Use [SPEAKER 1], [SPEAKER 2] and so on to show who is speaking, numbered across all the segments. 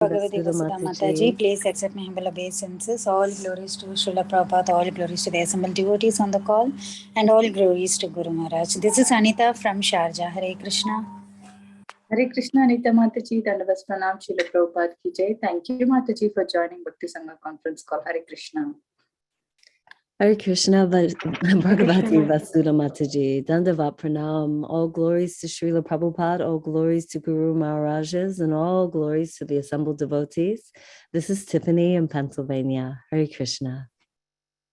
[SPEAKER 1] Bhagavati Vasudha Mataji, please accept my humble obeisances. All glories to Srila Prabhupada, all glories to the assembled devotees on the call, and all glories to Guru Maharaj. This is Anita from Sharjah. Hare Krishna.
[SPEAKER 2] Hare Krishna, Anita Mataji, Dandavas Pranam, Srila Prabhupada ki jai. Thank you, Mataji, for joining Bhakti Sangha conference call. Hare Krishna.
[SPEAKER 3] Hare Krishna, Bhagavati Vasudha Mataji, Dandavat Pranam, all glories to Srila Prabhupada, all glories to Guru Maharajas, and all glories to the assembled devotees. This is Tiffany in Pennsylvania. Hare Krishna.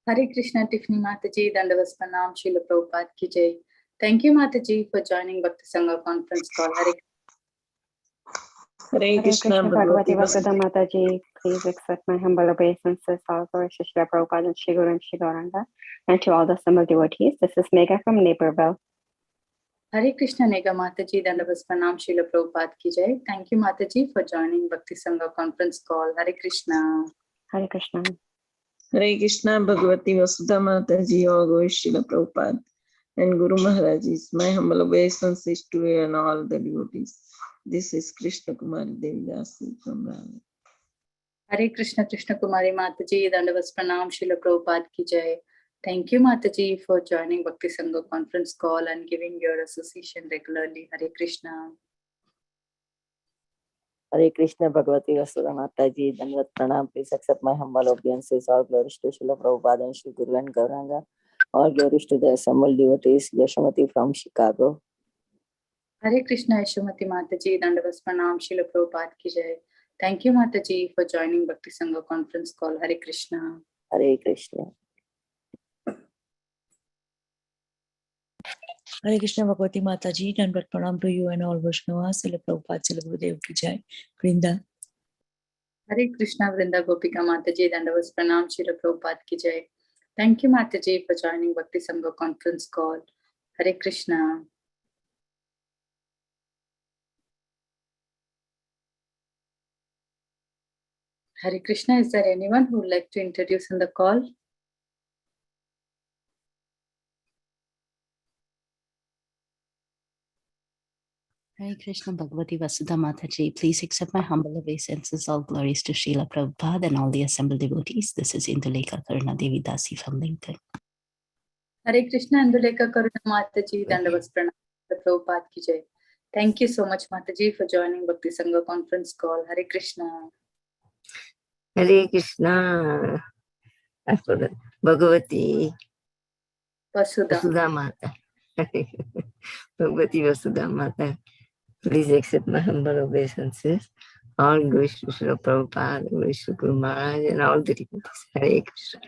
[SPEAKER 2] Hare Krishna, Tiffany Mataji, Dandavas Pranam, Srila Prabhupada ki jai. Thank you, Mataji, for joining Bhakti Sangha conference call.
[SPEAKER 4] Hare Krishna, Bhagavati Vasudha Mataji, please accept my humble obeisances, all glories to Srila Prabhupada and Shri Guru and Shri Gauranga, and to all the assembled devotees. This is Megha from Naperville.
[SPEAKER 2] Hare Krishna, Nega Mataji, Dandavas Pranam, Srila Prabhupada ki jai. Thank you, Mataji, for joining Bhakti Sangha conference call. Hare Krishna.
[SPEAKER 4] Hare Krishna.
[SPEAKER 5] Hare Krishna, Bhagavati Vasudha Mataji, all glories to Srila Prabhupada and Guru Maharajis. My humble obeisances to you and all the devotees. This is Krishna Kumari Devidasi from Rama.
[SPEAKER 2] Hare Krishna, Krishna Kumari Mataji, Dandavas Pranam, Srila Prabhupada ki jai. Thank you, Mataji, for joining Bhakti Sangha conference call and giving your association regularly. Hare Krishna.
[SPEAKER 6] Hare Krishna, Bhagavati Vasudha Mataji, Dandavat Pranam. Please accept my humble obeisances. All glories to Srila Prabhupada and Shri Guru and Gauranga. All glories to the assembled devotees. Yashamati from Chicago.
[SPEAKER 2] Hare Krishna, Yashamati Mataji, Dandavas Pranam, Srila Prabhupada ki jai. Thank you, Mataji, for joining Bhakti Sangha conference call. Hare Krishna.
[SPEAKER 6] Hare Krishna.
[SPEAKER 7] Hare Krishna, Bhagavati Mataji, Dandavat Pranam to you and all Vaishnavas, Srila Prabhupada, Srila Gurudev ki jai. Vrinda.
[SPEAKER 2] Hare Krishna, Vrinda Gopika Mataji, Dandavas Pranam, Srila Prabhupada ki jai. Thank you, Mataji, for joining Bhakti Sangha conference call. Hare Krishna. Hare Krishna, is there anyone who would like to introduce in the call?
[SPEAKER 8] Hare Krishna, Bhagavati Vasudha Mataji, please accept my humble obeisances. All glories to Srila Prabhupada and all the assembled devotees. This is Indulekha Karuna Devi Dasi from Lincoln.
[SPEAKER 2] Hare Krishna, Indulekha Karuna Mataji, Dandavas Pranam, Prabhupada ki jai. Thank you so much, Mataji, for joining Bhakti Sangha conference call. Hare Krishna.
[SPEAKER 9] Hare Krishna, Bhagavati Vasudha Mata. Bhagavati Vasudha Mata, please accept my humble obeisances. All glories to Srila Prabhupada, glories to Guru Maharaj, and all the devotees. Hare Krishna.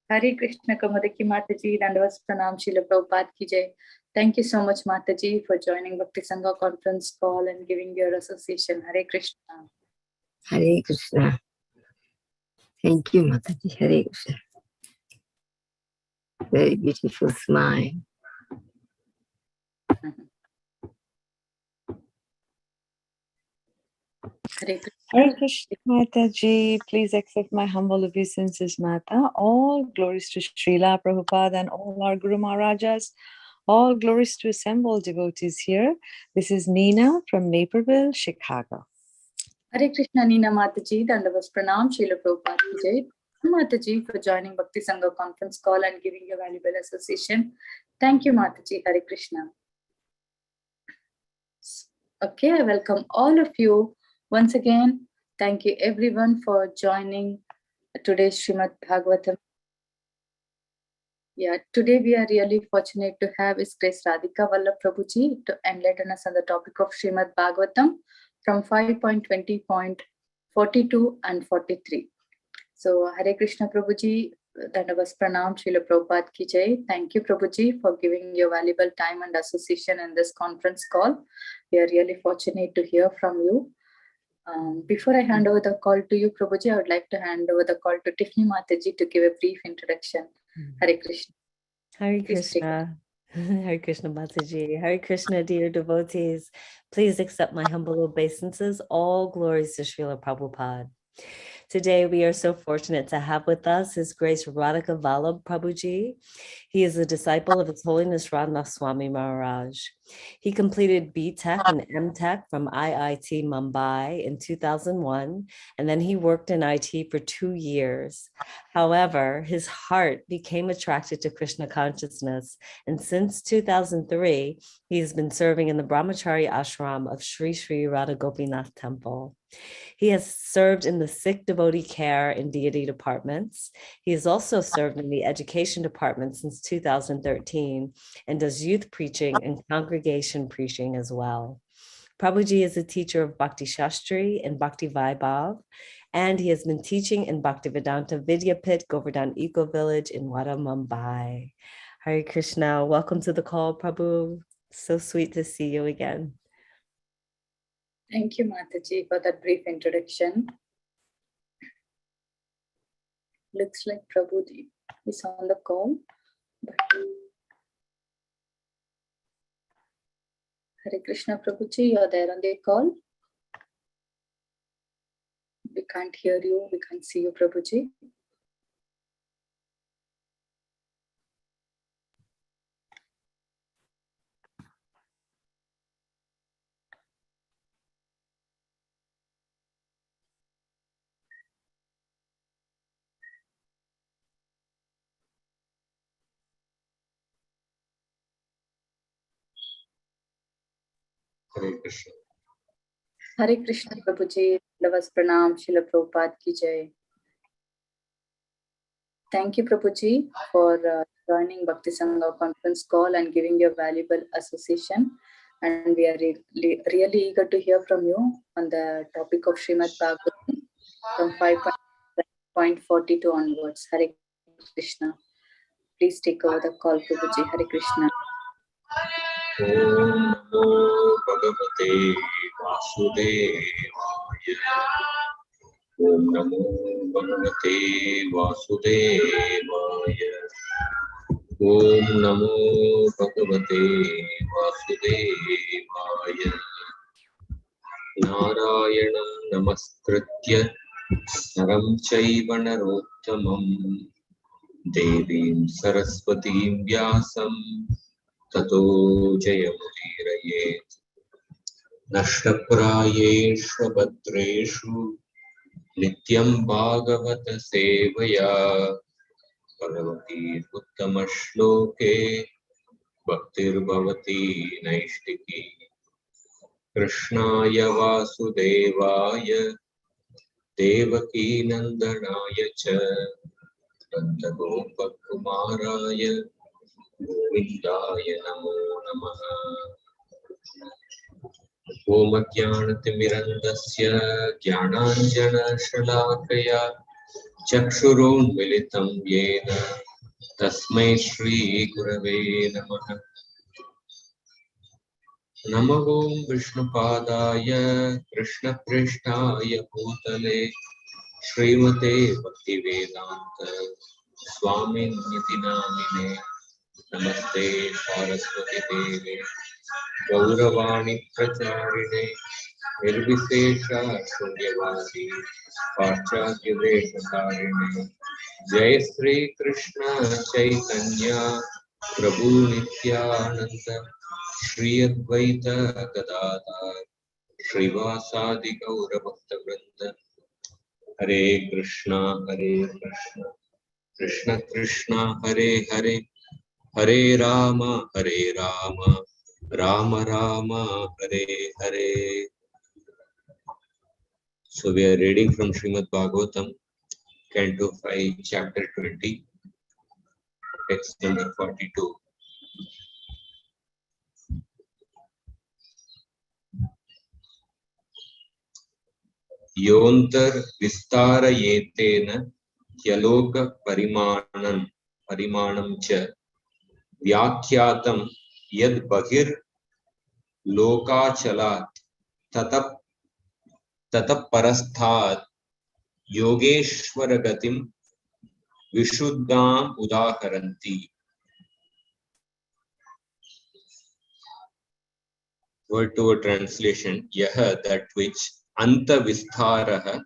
[SPEAKER 2] Hare Krishna, Kamadaki Mataji, Dandavas Pranam, Srila Prabhupada ki jai. Thank you so much, Mataji, for joining Bhakti Sangha conference call and giving your association. Hare Krishna.
[SPEAKER 9] Hare Krishna. Thank you, Mataji. Hare Krishna. Very beautiful smile.
[SPEAKER 10] Hare Krishna, Mataji, please accept my humble obeisances, Mata. All glories to Srila Prabhupada and all our Guru Maharajas. All glories to assembled devotees here. This is Nina from Naperville, Chicago.
[SPEAKER 2] Hare Krishna, Nina Mataji, Dandavas Pranam, Srila Prabhupada ki jai. Mataji, for joining Bhakti Sangha conference call and giving your valuable association. Thank you, Mataji. Hare Krishna. Okay, I welcome all of you once again. Thank you everyone for joining today's Srimad Bhagavatam. Yeah, today we are really fortunate to have His Grace Radhika Vallabha Prabhu ji to enlighten us on the topic of Srimad Bhagavatam from 5.20.42 and 43. So, Hare Krishna Prabhuji, Dandavas Pranam, Srila Prabhupada ki jai. Thank you, Prabhuji, for giving your valuable time and association in this conference call. We are really fortunate to hear from you. Before I hand over the call to you, Prabhuji, I would like to hand over the call to Tiffany Mataji to give a brief introduction. Hare Krishna.
[SPEAKER 3] Hare Krishna. Hare Krishna Mataji. Hare Krishna, dear devotees. Please accept my humble obeisances. All glories to Srila Prabhupada. Today, we are so fortunate to have with us His Grace Radhika Vallabha Prabhu. He is a disciple of His Holiness Radhanath Swami Maharaj. He completed B.Tech and M.Tech from IIT Mumbai in 2001, and then he worked in IT for 2 years. However, his heart became attracted to Krishna consciousness, and since 2003, he has been serving in the Brahmachari ashram of Sri Sri Radha Gopinath Temple. He has served in the Sikh devotee care and deity departments. He has also served in the education department since 2013 and does youth preaching and congregation preaching as well. Prabhuji is a teacher of Bhakti Shastri and Bhakti Vaibhav, and he has been teaching in Bhaktivedanta Vidyapit, Govardhan Eco Village in Wada, Mumbai. Hare Krishna, welcome to the call, Prabhu. So sweet to see you again.
[SPEAKER 2] Thank you, Mataji, for that brief introduction. Looks like Prabhuji is on the call. But Hare Krishna, Prabhuji, you're there on the call. We can't hear you. We can't see you, Prabhuji.
[SPEAKER 11] Hare Krishna.
[SPEAKER 2] Hare Krishna, Prabhuji. Lavas Pranam, Srila Prabhupada ki jai. Thank you, Prabhuji, for joining Bhakti Sangha conference call and giving your valuable association. And we are really eager to hear from you on the topic of Srimad Bhagavatam from 5.20.42 onwards. Hare Krishna. Please take over the call, Prabhuji. Hare Krishna.
[SPEAKER 11] Om Namo Bhagavate Vasudevaya. Om Namo Bhagavate Vasudevaya. Om Namo Bhagavate Vasudevaya. Narayanam Namaskritya Naram Chaiva Narottamam Devim Saraswatim Vyasam Tato Jayamudiraye. Nashtaprayeshu Bhadreshu Nityam Bhagavata Sevaya Bhagavati Uttamashloke Bhaktir Bhavati Naishtiki. Krishnaya Vasudevaya Devaki Nandanaya Cha Nanda Gopa Kumaraya Govindaya Namo Namaha. Om Jnanaatimirandasya Jnananjana Shalakaya Chakshurunmilitam Yena Tasmai Shri Gurave Namaha. Namo Om Vishnupadaya Krishna Prishtaya Bhutale Srimate Bhaktivedanta Swamin Niti Namine. Namaste Saraswati Devi Gauravani Pracharine Nirvisesha Shunyavadi Paschatya Veshakarine. Jai Sri Krishna Chaitanya Prabhu Nityananda Shri Advaita Gadadhar Srivasadi Gaura Bhakta Vrinda. Hare Krishna Krishna Krishna Hare Hare Hare Rama Rama Rama Hare Hare. So we are reading from Srimad Bhagavatam, Canto 5, Chapter 20, text number 42. Yontar vistara yetena yaloka parimanam cha vyakhyatam yad bahir lokachalat tatapparasthat yogeshwaragatim vishuddham udaharanti. Word to word translation: Yaha, that which anta vistaraha,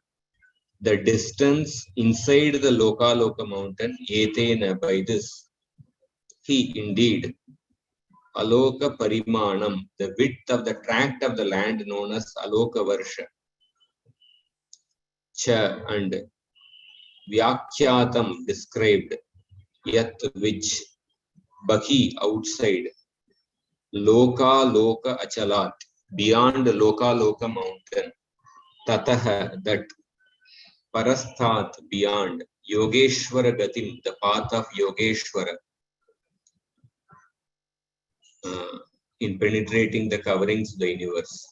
[SPEAKER 11] the distance inside the Lokaloka mountain, etena, by this, he indeed, Aloka Parimanam, the width of the tract of the land known as Aloka Varsha, Cha and Vyakyatam described, Yat which, Baki outside, Loka Loka Achalat, beyond Loka Loka mountain, Tataha, that Parasthat, beyond, Yogeshwara Gatim, the path of Yogeshwara, in penetrating the coverings of the universe.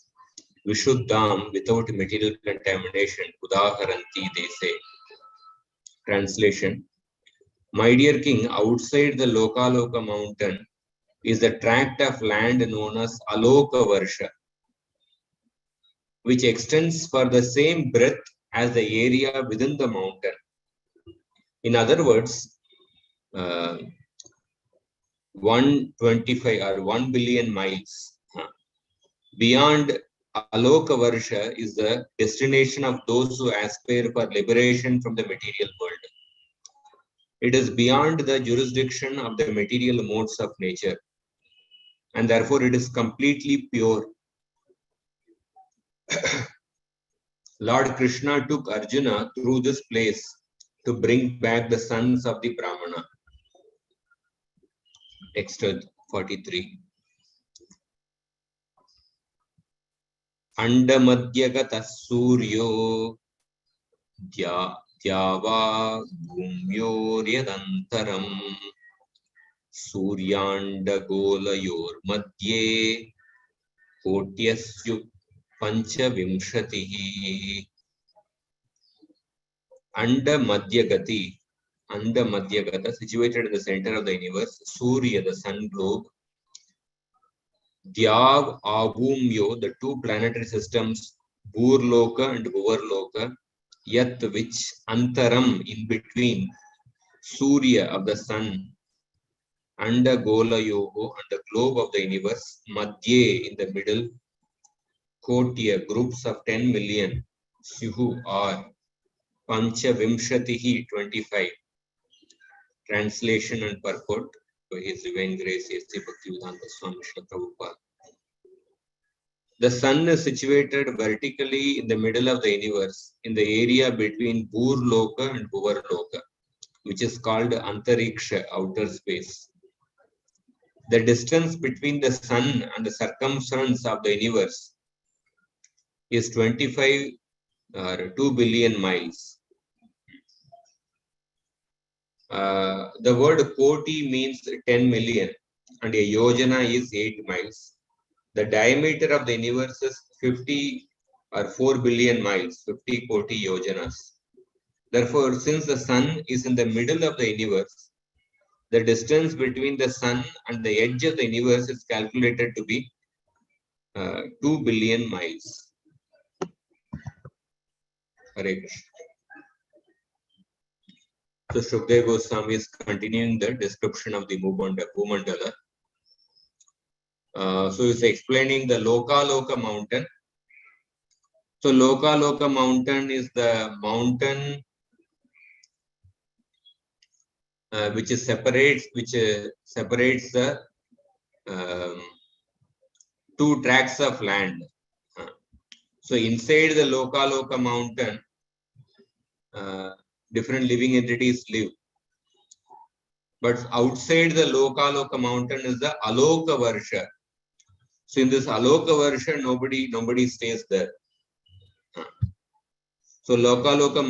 [SPEAKER 11] Vishuddham, without material contamination, Udaharanti, they say. Translation: my dear king, outside the Lokaloka mountain is the tract of land known as Aloka Varsha, which extends for the same breadth as the area within the mountain. In other words, 125 or 1 billion miles beyond Aloka Varsha is the destination of those who aspire for liberation from the material world. It is beyond the jurisdiction of the material modes of nature, and therefore it is completely pure. Lord Krishna took Arjuna through this place to bring back the sons of the Brahmana. Text 43. Andamadhyagata Suryo Dyava Bhumyoryadantaram Suryandagolayor Madhye Kotyasyu Panchavimshatihi. Andamadhyagata, situated in the center of the universe, Surya, the sun globe, Dhyav, Abhumyo, the two planetary systems, Burloka and Bhuvarloka, Yat, which, Antaram, in between, Surya of the sun, Andagolayoho, and the globe of the universe, Madhye, in the middle, Kotya, groups of 10 million, Syuhu are Panchavimshatihi, 25. Translation and purport by His Divine Grace S.C. Bhaktivedanta Swami Srila Prabhupada. The sun is situated vertically in the middle of the universe, in the area between Burloka and Bhuvarloka, which is called Antariksha, outer space. The distance between the sun and the circumference of the universe is 25 or 2 billion miles. The word Koti means 10 million and a yojana is 8 miles. The diameter of the universe is 50 or 4 billion miles, 50 Koti yojanas. Therefore, since the sun is in the middle of the universe, the distance between the sun and the edge of the universe is calculated to be 2 billion miles. Hare Krishna. So Shukdev Goswami is continuing the description of the Bhumandala. So he's explaining the Lokaloka mountain. So Lokaloka mountain is the mountain which separates the two tracts of land. So inside the Lokaloka mountain, different living entities live. But outside the Lokaloka mountain is the Aloka Varsha. So in this Aloka Varsha, nobody stays there. So Lokaloka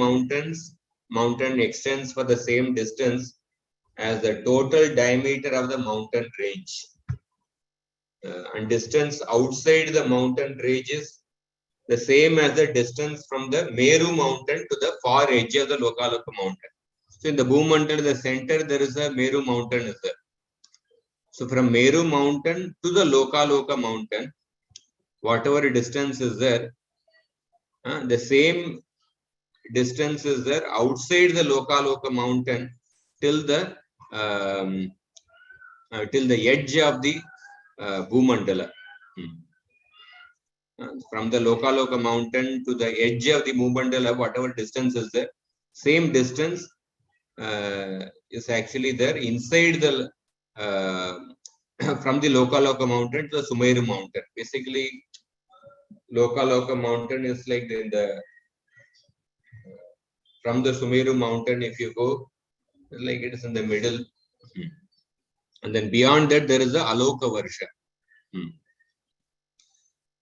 [SPEAKER 11] mountain extends for the same distance as the total diameter of the mountain range. And distance outside the mountain range is the same as the distance from the Meru mountain to the far edge of the Lokaloka mountain. So in the Bhumandala, the center, there is a Meru mountain is there. So from Meru mountain to the Lokaloka mountain, whatever distance is there, the same distance is there outside the Lokaloka mountain till the edge of the Bhumandala. From the Lokaloka mountain to the edge of the Bhumandala, whatever distance is there, same distance is actually there inside the from the Lokaloka mountain to the Sumeru mountain. Basically, Lokaloka mountain is like in the from the Sumeru mountain, if you go, like it is in the middle. And then beyond that, there is the Aloka Varsha.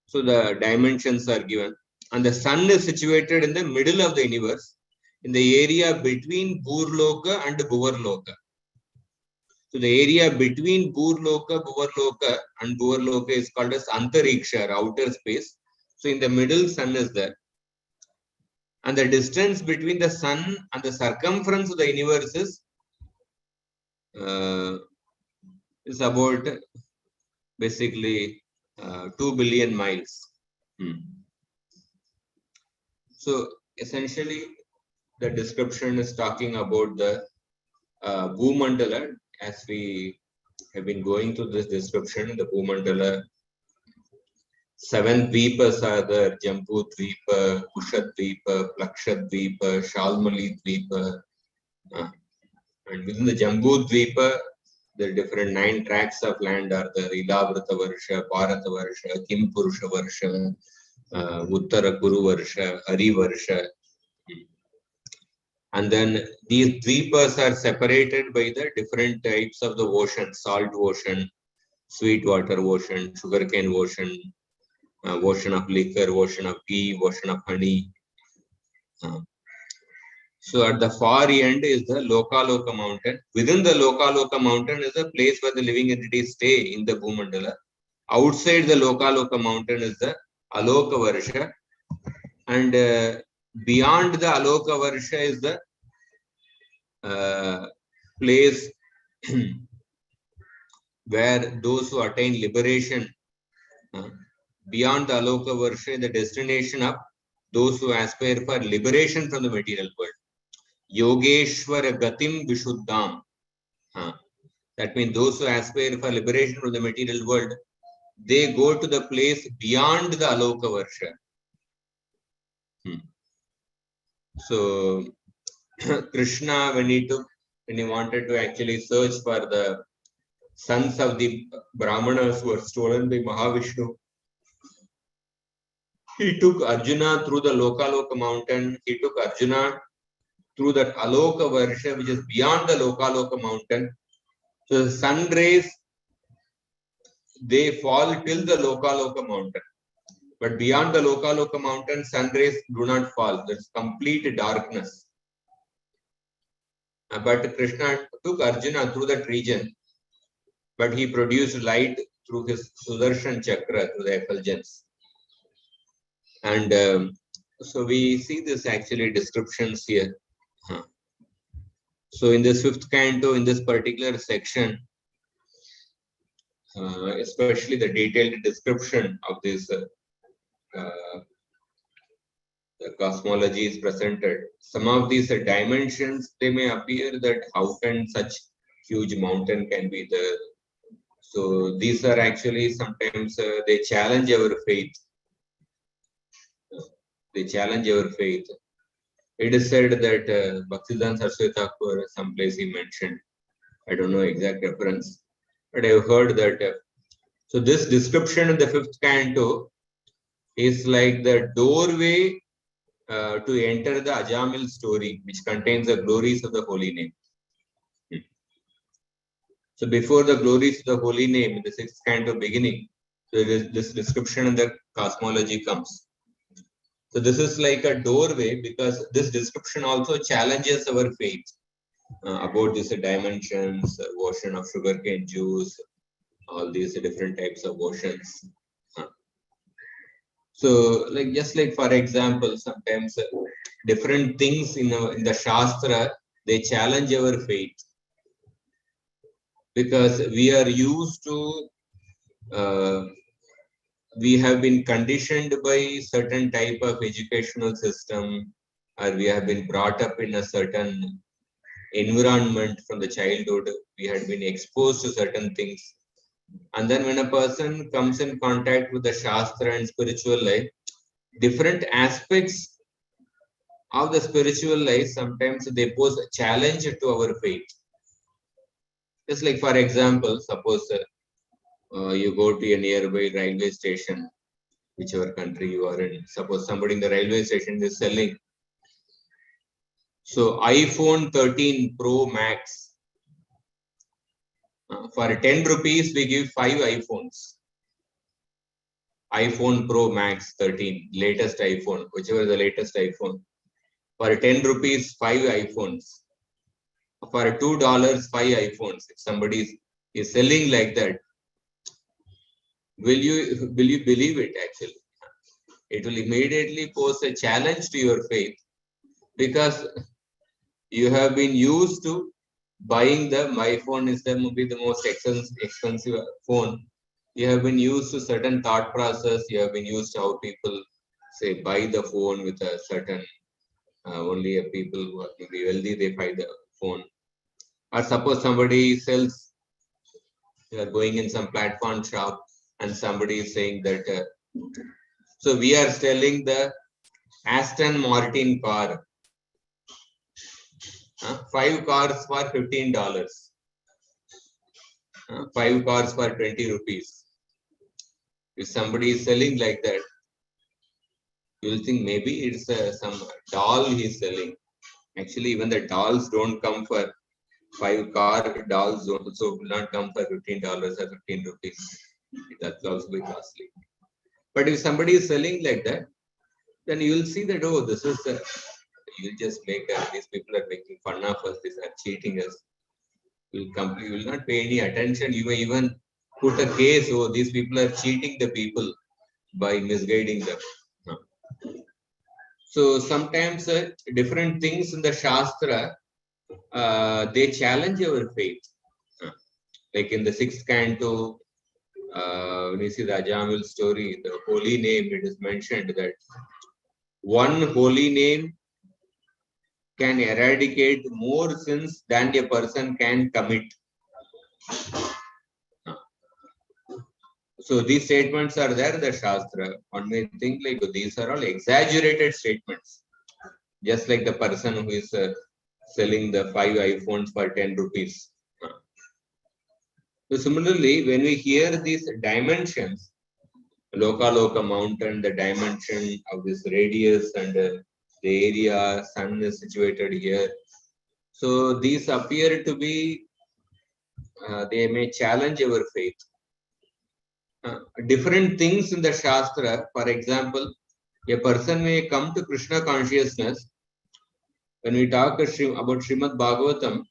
[SPEAKER 11] So the dimensions are given. And the sun is situated in the middle of the universe, in the area between Burloka and Bhuvarloka. So the area between Burloka, Bhuvarloka and Bhuvarloka is called as Antariksha, outer space. So in the middle, sun is there. And the distance between the sun and the circumference of the universe is about basically 2 billion miles. So essentially, the description is talking about the Bhumandala. As we have been going through this description, the Bhumandala, 7 dvipas are there: Jambu Dvipa, Kusha Dvipa, Plaksha Dvipa, Shalmali Dvipa. And within the Jambu Dvipa, the different 9 tracts of land are there: Ilavrata Varsha, Bharata Varsha, Kim Purusha Varsha, Uttara Kuru Varsha, Hari Varsha. And then these dvipas are separated by the different types of the ocean: salt ocean, sweet water ocean, sugarcane ocean, ocean of liquor, ocean of ghee, ocean of honey. So at the far end is the Lokaloka mountain. Within the Lokaloka mountain is a place where the living entities stay in the Bhumandala. Outside the Lokaloka mountain is the Aloka Varsha. And beyond the Aloka Varsha is the place where those who attain liberation, beyond the Aloka Varsha, the destination of those who aspire for liberation from the material world. Yogeshwara Gatim Vishuddham. That means those who aspire for liberation from the material world, they go to the place beyond the Aloka Varsha. So Krishna, when he wanted to actually search for the sons of the Brahmanas who were stolen by Mahavishnu, he took Arjuna through the Lokaloka mountain. He took Arjuna through that Aloka Varsha, which is beyond the Lokaloka mountain. So the sun rays, they fall till the Lokaloka mountain. But beyond the Lokaloka mountain, sun rays do not fall. There's complete darkness. But Krishna took Arjuna through that region. But he produced light through his Sudarshan Chakra, through the effulgence. And so we see this actually descriptions here. So in this 5th canto, in this particular section, especially the detailed description of this the cosmology is presented. Some of these dimensions, they may appear that how can such huge mountain can be there. So these are actually sometimes they challenge our faith. They challenge our faith. It is said that Bhaktisiddhanta Saraswati Thakur, someplace he mentioned, I don't know exact reference, but I have heard that. So this description in the 5th canto is like the doorway to enter the Ajamil story, which contains the glories of the holy name. So before the glories of the holy name in the 6th canto beginning, so this description in the cosmology comes. So this is like a doorway because this description also challenges our faith about these dimensions, ocean of sugarcane juice, all these different types of oceans. So like just like for example, sometimes different things in the Shastra, they challenge our faith. Because we are used to, we have been conditioned by certain type of educational system, or we have been brought up in a certain environment from the childhood. We had been exposed to certain things. And then when a person comes in contact with the Shastra and spiritual life, different aspects of the spiritual life, sometimes they pose a challenge to our faith. Just like, for example, suppose you go to a nearby railway station, whichever country you are in. Suppose somebody in the railway station is selling. So iPhone 13 Pro Max. For 10 rupees, we give 5 iPhones. iPhone Pro Max 13, latest iPhone, whichever is the latest iPhone. For 10 rupees, 5 iPhones. For $2, 5 iPhones. If somebody is selling like that, will you believe it actually? It will immediately pose a challenge to your faith, because you have been used to buying my phone is the most expensive phone. You have been used to certain thought process. You have been used to how people say buy the phone with a certain only people who are maybe wealthy, they buy the phone. Or suppose somebody sells, you are going in some platform shop and somebody is saying that so we are selling the Aston Martin car. 5 cars for $15. 5 cars for 20 rupees. If somebody is selling like that, you will think maybe it's some doll he's selling. Actually, even the dolls don't come for 5 car dolls, also will not come for $15 or 15 rupees. That's also very costly. But if somebody is selling like that, then you will see that, oh, this is you just make these people are making fun of us, these are cheating us. You will not pay any attention. You may even put a case, oh, these people are cheating the people by misguiding them. So sometimes different things in the Shastra, they challenge our faith. Like in the 6th canto, when you see the Ajamil story, the holy name, it is mentioned that one holy name can eradicate more sins than a person can commit. So these statements are there in the Shastra. One may think like these are all exaggerated statements. Just like the person who is selling the 5 iPhones for 10 rupees. So similarly, when we hear these dimensions, Loka mountain, the dimension of this radius and the area, sun is situated here. So these appear to be, they may challenge our faith. Different things in the Shastra, for example, a person may come to Krishna consciousness. When we talk about Srimad Bhagavatam,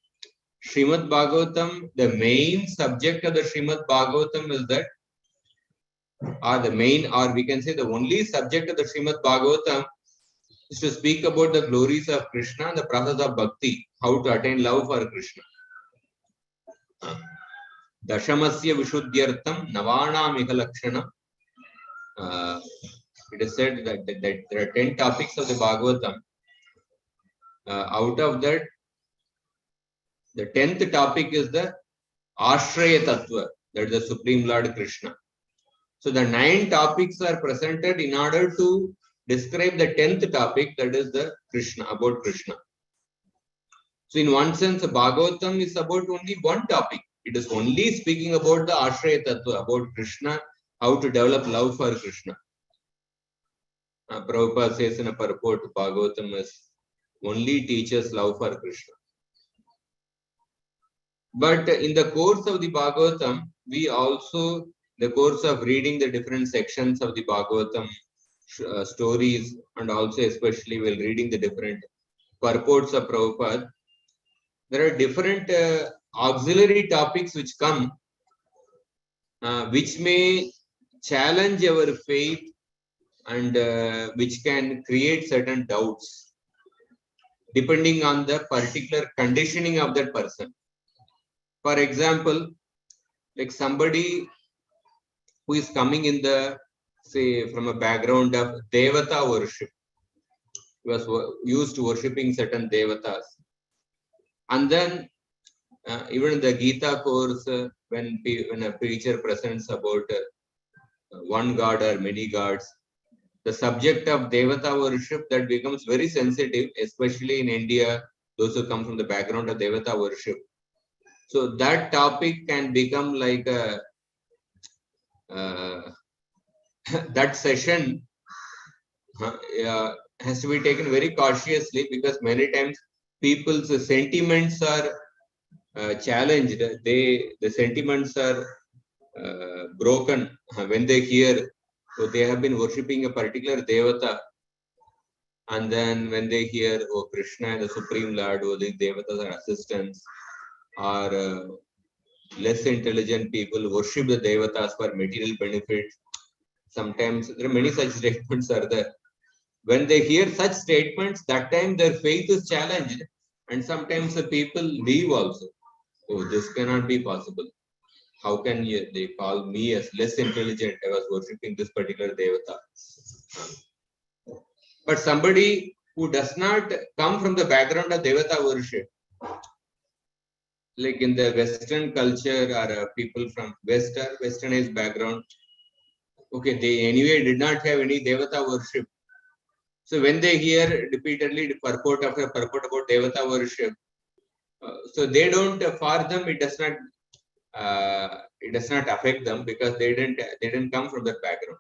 [SPEAKER 11] the main subject of the Srimad Bhagavatam is that, or we can say the only subject of the Srimad Bhagavatam is to speak about the glories of Krishna and the process of bhakti, how to attain love for Krishna. Dashamasya Vishuddhyartham Navanam Iha Lakshanam. It is said that there are 10 topics of the Bhagavatam. Out of that, the 10th topic is the Ashraya Tattva, that is the Supreme Lord Krishna. So the 9 topics are presented in order to describe the 10th topic, that is the Krishna, about Krishna. So in one sense, Bhagavatam is about only one topic. It is only speaking about the Ashraya Tattva, about Krishna, how to develop love for Krishna. Prabhupada says in a purport, Bhagavatam only teaches love for Krishna. But in the course of the Bhagavatam, we also, the course of reading the different sections of the Bhagavatam stories, and also especially while reading the different purports of Prabhupada, there are different auxiliary topics which come, which may challenge our faith and which can create certain doubts depending on the particular conditioning of that person. For example, like somebody who is coming in the, say, from a background of Devata worship, was used to worshipping certain Devatas. And then Even in the Gita course, when a preacher presents about one god or many gods, the subject of Devata worship that becomes very sensitive, especially in India, those who come from the background of Devata worship. So that topic can become like a that session has to be taken very cautiously, because many times people's sentiments are challenged. The sentiments are broken when they hear. So they have been worshipping a particular devata, and then when they hear, oh, Krishna, the Supreme Lord, oh, the devatas are assistants, or less intelligent people worship the devatas for material benefit. Sometimes there are many such statements are there. When they hear such statements, that time their faith is challenged, and sometimes the people leave also. Oh, this cannot be possible. How can they call me as less intelligent? I was worshipping this particular devata. But somebody who does not come from the background of devata worship, like in the Western culture, or people from Westernized background, okay, they anyway did not have any devata worship. So when they hear repeatedly the purport after purport about devata worship, so they don't, for them it does not affect them, because they didn't come from that background.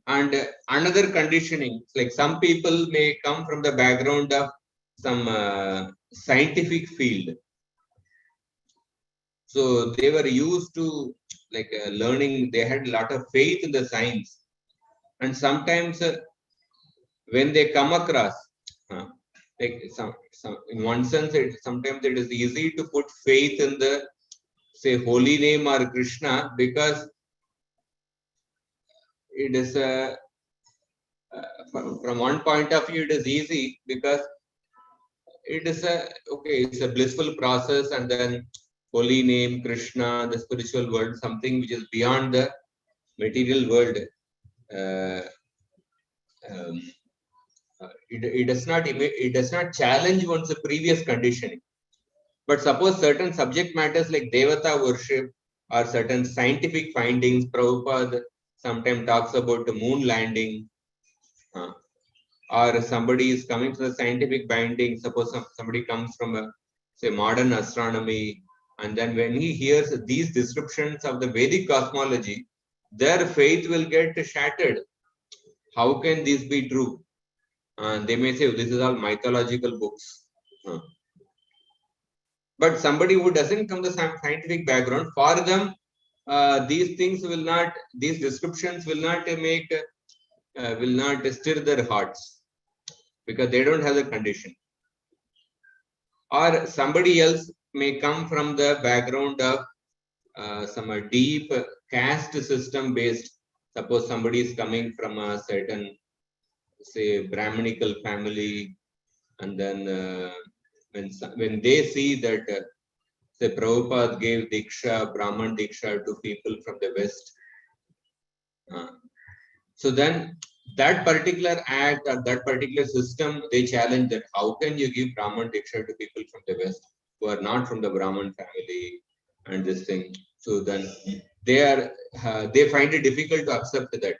[SPEAKER 11] And another conditioning, like some people may come from the background of some scientific field, so they were used to like learning. They had a lot of faith in the science, and sometimes when they come across like some in one sense, sometimes it is easy to put faith in the, say, holy name or Krishna, because it is from one point of view it is easy, because it is it's a blissful process, and then holy name Krishna, the spiritual world, something which is beyond the material world. It does not challenge one's previous conditioning. But suppose certain subject matters like devata worship or certain scientific findings, Prabhupada sometimes talks about the moon landing, or somebody is coming from the scientific binding. Suppose somebody comes from a, say, modern astronomy, and then when he hears these descriptions of the Vedic cosmology, their faith will get shattered. How can this be true? And they may say, oh, this is all mythological books. But somebody who doesn't come from the scientific background, for them, these things will not, these descriptions will not stir their hearts, because they don't have the condition. Or somebody else may come from the background of some deep caste system based. Suppose somebody is coming from a certain, say, Brahminical family, and then when they see that, say, Prabhupada gave Diksha, Brahman Diksha to people from the West, so then that particular act or that particular system, they challenge that. How can you give Brahman Diksha to people from the West who are not from the Brahman family and this thing? So then they find it difficult to accept that.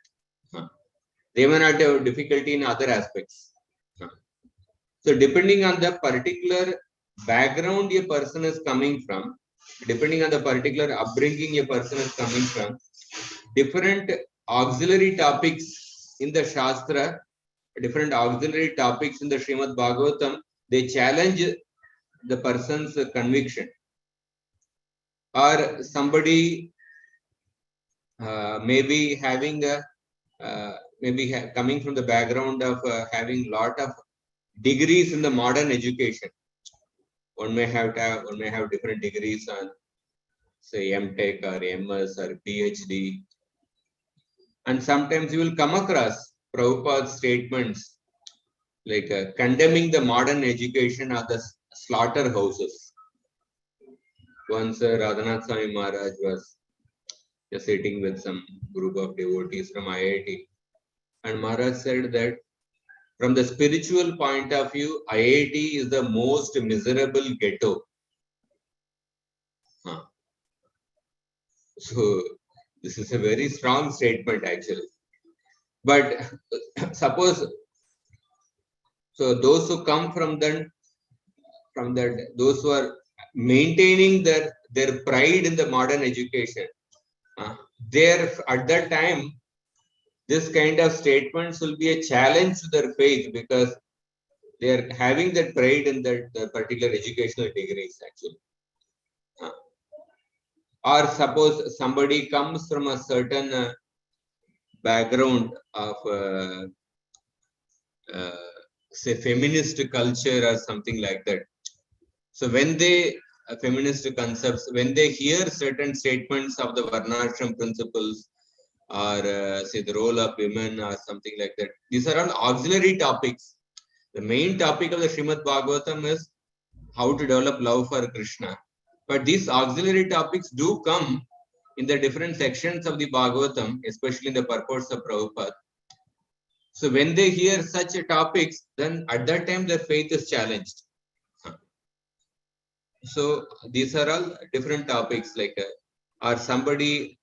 [SPEAKER 11] They may not have difficulty in other aspects. So depending on the particular background a person is coming from, depending on the particular upbringing a person is coming from, different auxiliary topics in the Shastra, different auxiliary topics in the Srimad Bhagavatam, they challenge the person's conviction. Or somebody maybe having a, coming from the background of having lot of degrees in the modern education. One may have different degrees on, say, M.Tech or MS or PhD. And sometimes you will come across Prabhupada's statements like condemning the modern education of the slaughterhouses. Once Radhanath Swami Maharaj was just sitting with some group of devotees from IIT, and Maharaj said that from the spiritual point of view, IIT is the most miserable ghetto So this is a very strong statement actually. But suppose, so those who come from that, those who are maintaining their pride in the modern education, there at that time, this kind of statements will be a challenge to their faith, because they are having that pride in that particular educational degrees actually. Or suppose somebody comes from a certain background of say feminist culture or something like that. So when they feminist concepts, when they hear certain statements of the Varnashram principles, or say the role of women or something like that, these are all auxiliary topics. The main topic of the Srimad Bhagavatam is how to develop love for Krishna. But these auxiliary topics do come in the different sections of the Bhagavatam, especially in the purports of Prabhupada. So when they hear such topics, then at that time their faith is challenged. So these are all different topics, like or somebody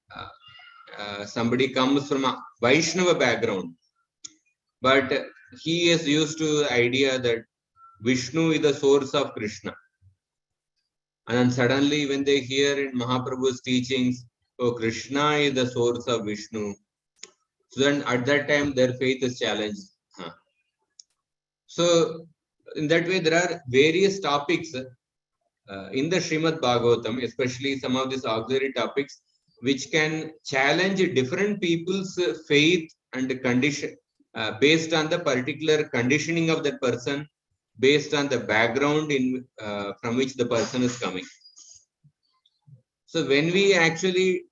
[SPEAKER 11] comes from a Vaishnava background, but he is used to the idea that Vishnu is the source of Krishna. And then suddenly when they hear in Mahaprabhu's teachings, oh, Krishna is the source of Vishnu, so then at that time their faith is challenged. So in that way, there are various topics in the Srimad Bhagavatam, especially some of these auxiliary topics, which can challenge different people's faith and condition based on the particular conditioning of that person, based on the background from which the person is coming. So when we actually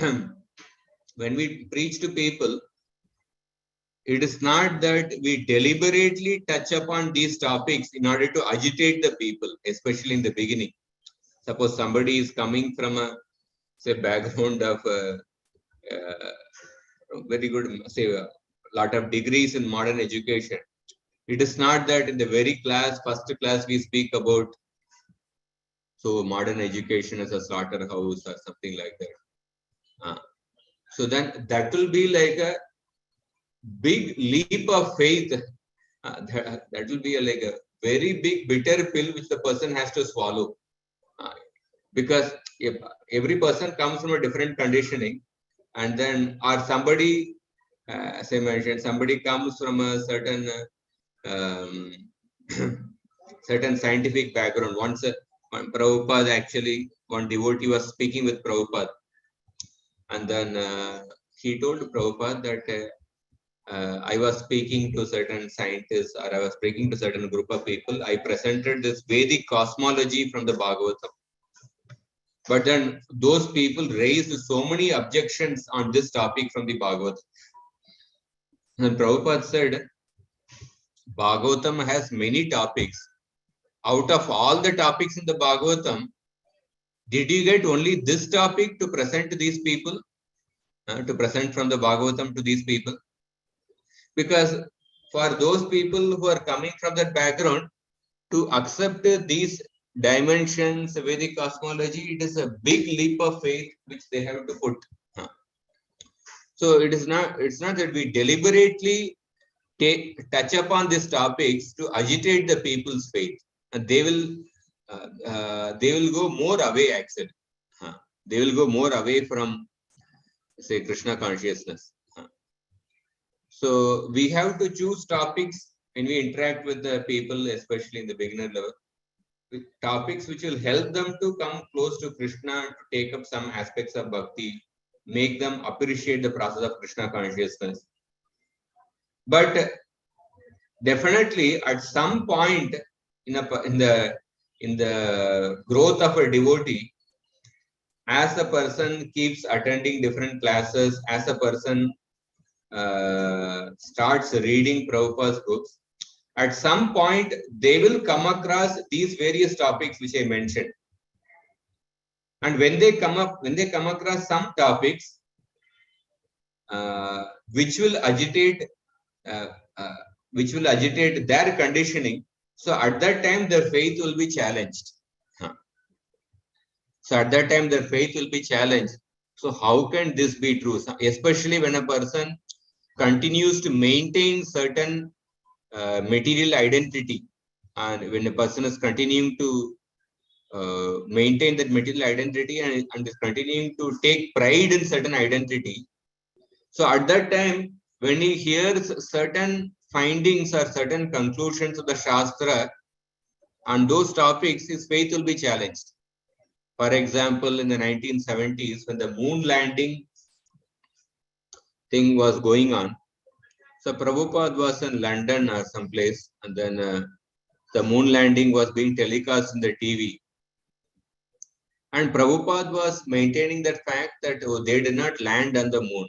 [SPEAKER 11] when we preach to people, it is not that we deliberately touch upon these topics in order to agitate the people, especially in the beginning. Suppose somebody is coming from a, say, background of very good, say, a lot of degrees in modern education. It is not that in the very first class, we speak about, so modern education as a slaughterhouse or something like that. So then that will be like a big leap of faith. That will be like a very big bitter pill which the person has to swallow. Because if every person comes from a different conditioning, and then, or somebody, as I mentioned, somebody comes from a certain certain scientific background. Once Prabhupada, actually, one devotee was speaking with Prabhupada, and then he told Prabhupada that I was speaking to certain scientists, or I was speaking to certain group of people. I presented this Vedic cosmology from the Bhagavatam. But then those people raised so many objections on this topic from the Bhagavatam. And Prabhupada said, Bhagavatam has many topics. Out of all the topics in the Bhagavatam, did you get only this topic to present to these people? To present from the Bhagavatam to these people? Because for those people who are coming from that background, to accept these dimensions, Vedic cosmology, it is a big leap of faith which they have to put. So it's not that we deliberately touch upon these topics to agitate the people's faith, and they will go more away actually. They will go more away from, say, Krishna consciousness. So we have to choose topics when we interact with the people, especially in the beginner level, with topics which will help them to come close to Krishna, to take up some aspects of bhakti, make them appreciate the process of Krishna consciousness. But definitely, at some point in the growth of a devotee, as a person keeps attending different classes, as a person starts reading Prabhupada's books, at some point they will come across these various topics which I mentioned. And when they come across some topics which will agitate their conditioning, so at that time their faith will be challenged. So at that time their faith will be challenged. So how can this be true? Especially when a person continues to maintain certain material identity, and when a person is continuing to maintain that material identity and is continuing to take pride in certain identity. So at that time, when he hears certain findings or certain conclusions of the Shastra on those topics, his faith will be challenged. For example, in the 1970s, when the moon landing thing was going on, so Prabhupada was in London or someplace, and then the moon landing was being telecast in the TV. And Prabhupada was maintaining that fact that they did not land on the moon.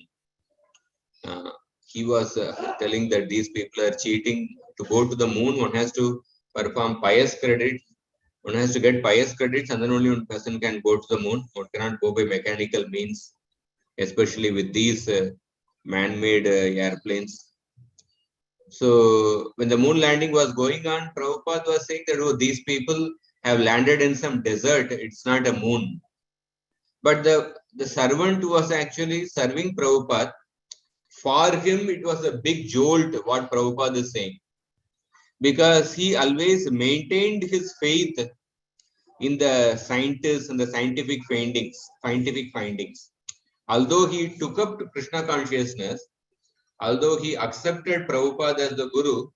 [SPEAKER 11] He was telling that these people are cheating. To go to the moon, one has to perform pious credit. One has to get pious credits, and then only one person can go to the moon. One cannot go by mechanical means, especially with these man-made airplanes. So when the moon landing was going on, Prabhupada was saying that, oh, these people have landed in some desert. It's not a moon. But the servant who was actually serving Prabhupada, for him it was a big jolt what Prabhupada is saying. Because he always maintained his faith in the scientists and the scientific findings. Although he took up to Krishna consciousness, although he accepted Prabhupada as the Guru,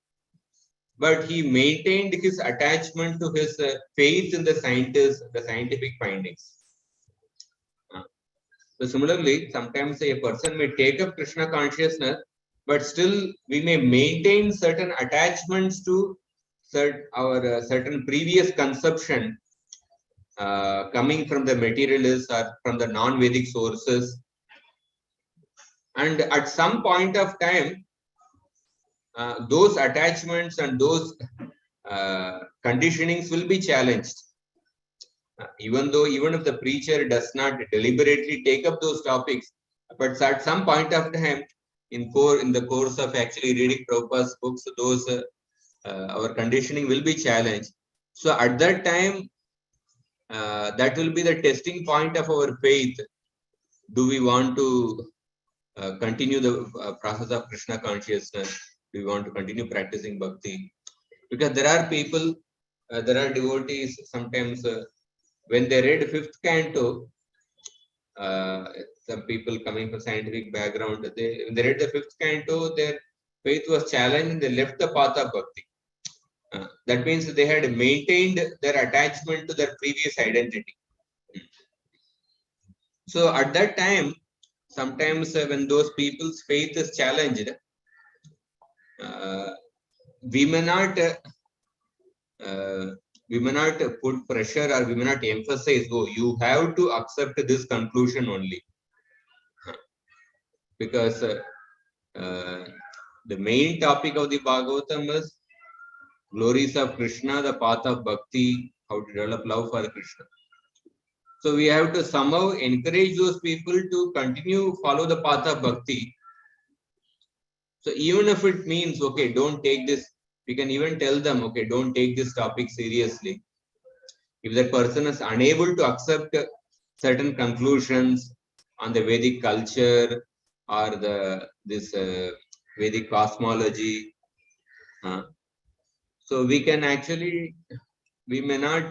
[SPEAKER 11] but he maintained his attachment to his faith in the scientists, the scientific findings. So similarly, sometimes a person may take up Krishna consciousness, but still we may maintain certain attachments to our certain previous conception coming from the materialists or from the non-Vedic sources. And at some point of time, those attachments and those conditionings will be challenged. Even if the preacher does not deliberately take up those topics, but at some point of time, in the course of actually reading Prabhupada's books, those our conditioning will be challenged. So at that time, that will be the testing point of our faith. Do we want to continue the process of Krishna consciousness? Do we want to continue practicing bhakti? Because there are people, there are devotees, sometimes when they read 5th canto, some people coming from scientific background, when they read the 5th canto, their faith was challenged and they left the path of bhakti. That means they had maintained their attachment to their previous identity. So at that time, sometimes when those people's faith is challenged, we may not put pressure, or we may not emphasize, oh, you have to accept this conclusion only. Because the main topic of the Bhagavatam is glories of Krishna, the path of bhakti, how to develop love for Krishna. So we have to somehow encourage those people to continue follow the path of bhakti. So even if it means, okay, don't take this, we can even tell them, okay, don't take this topic seriously. If that person is unable to accept certain conclusions on the Vedic culture or this Vedic cosmology, so we can actually, we may not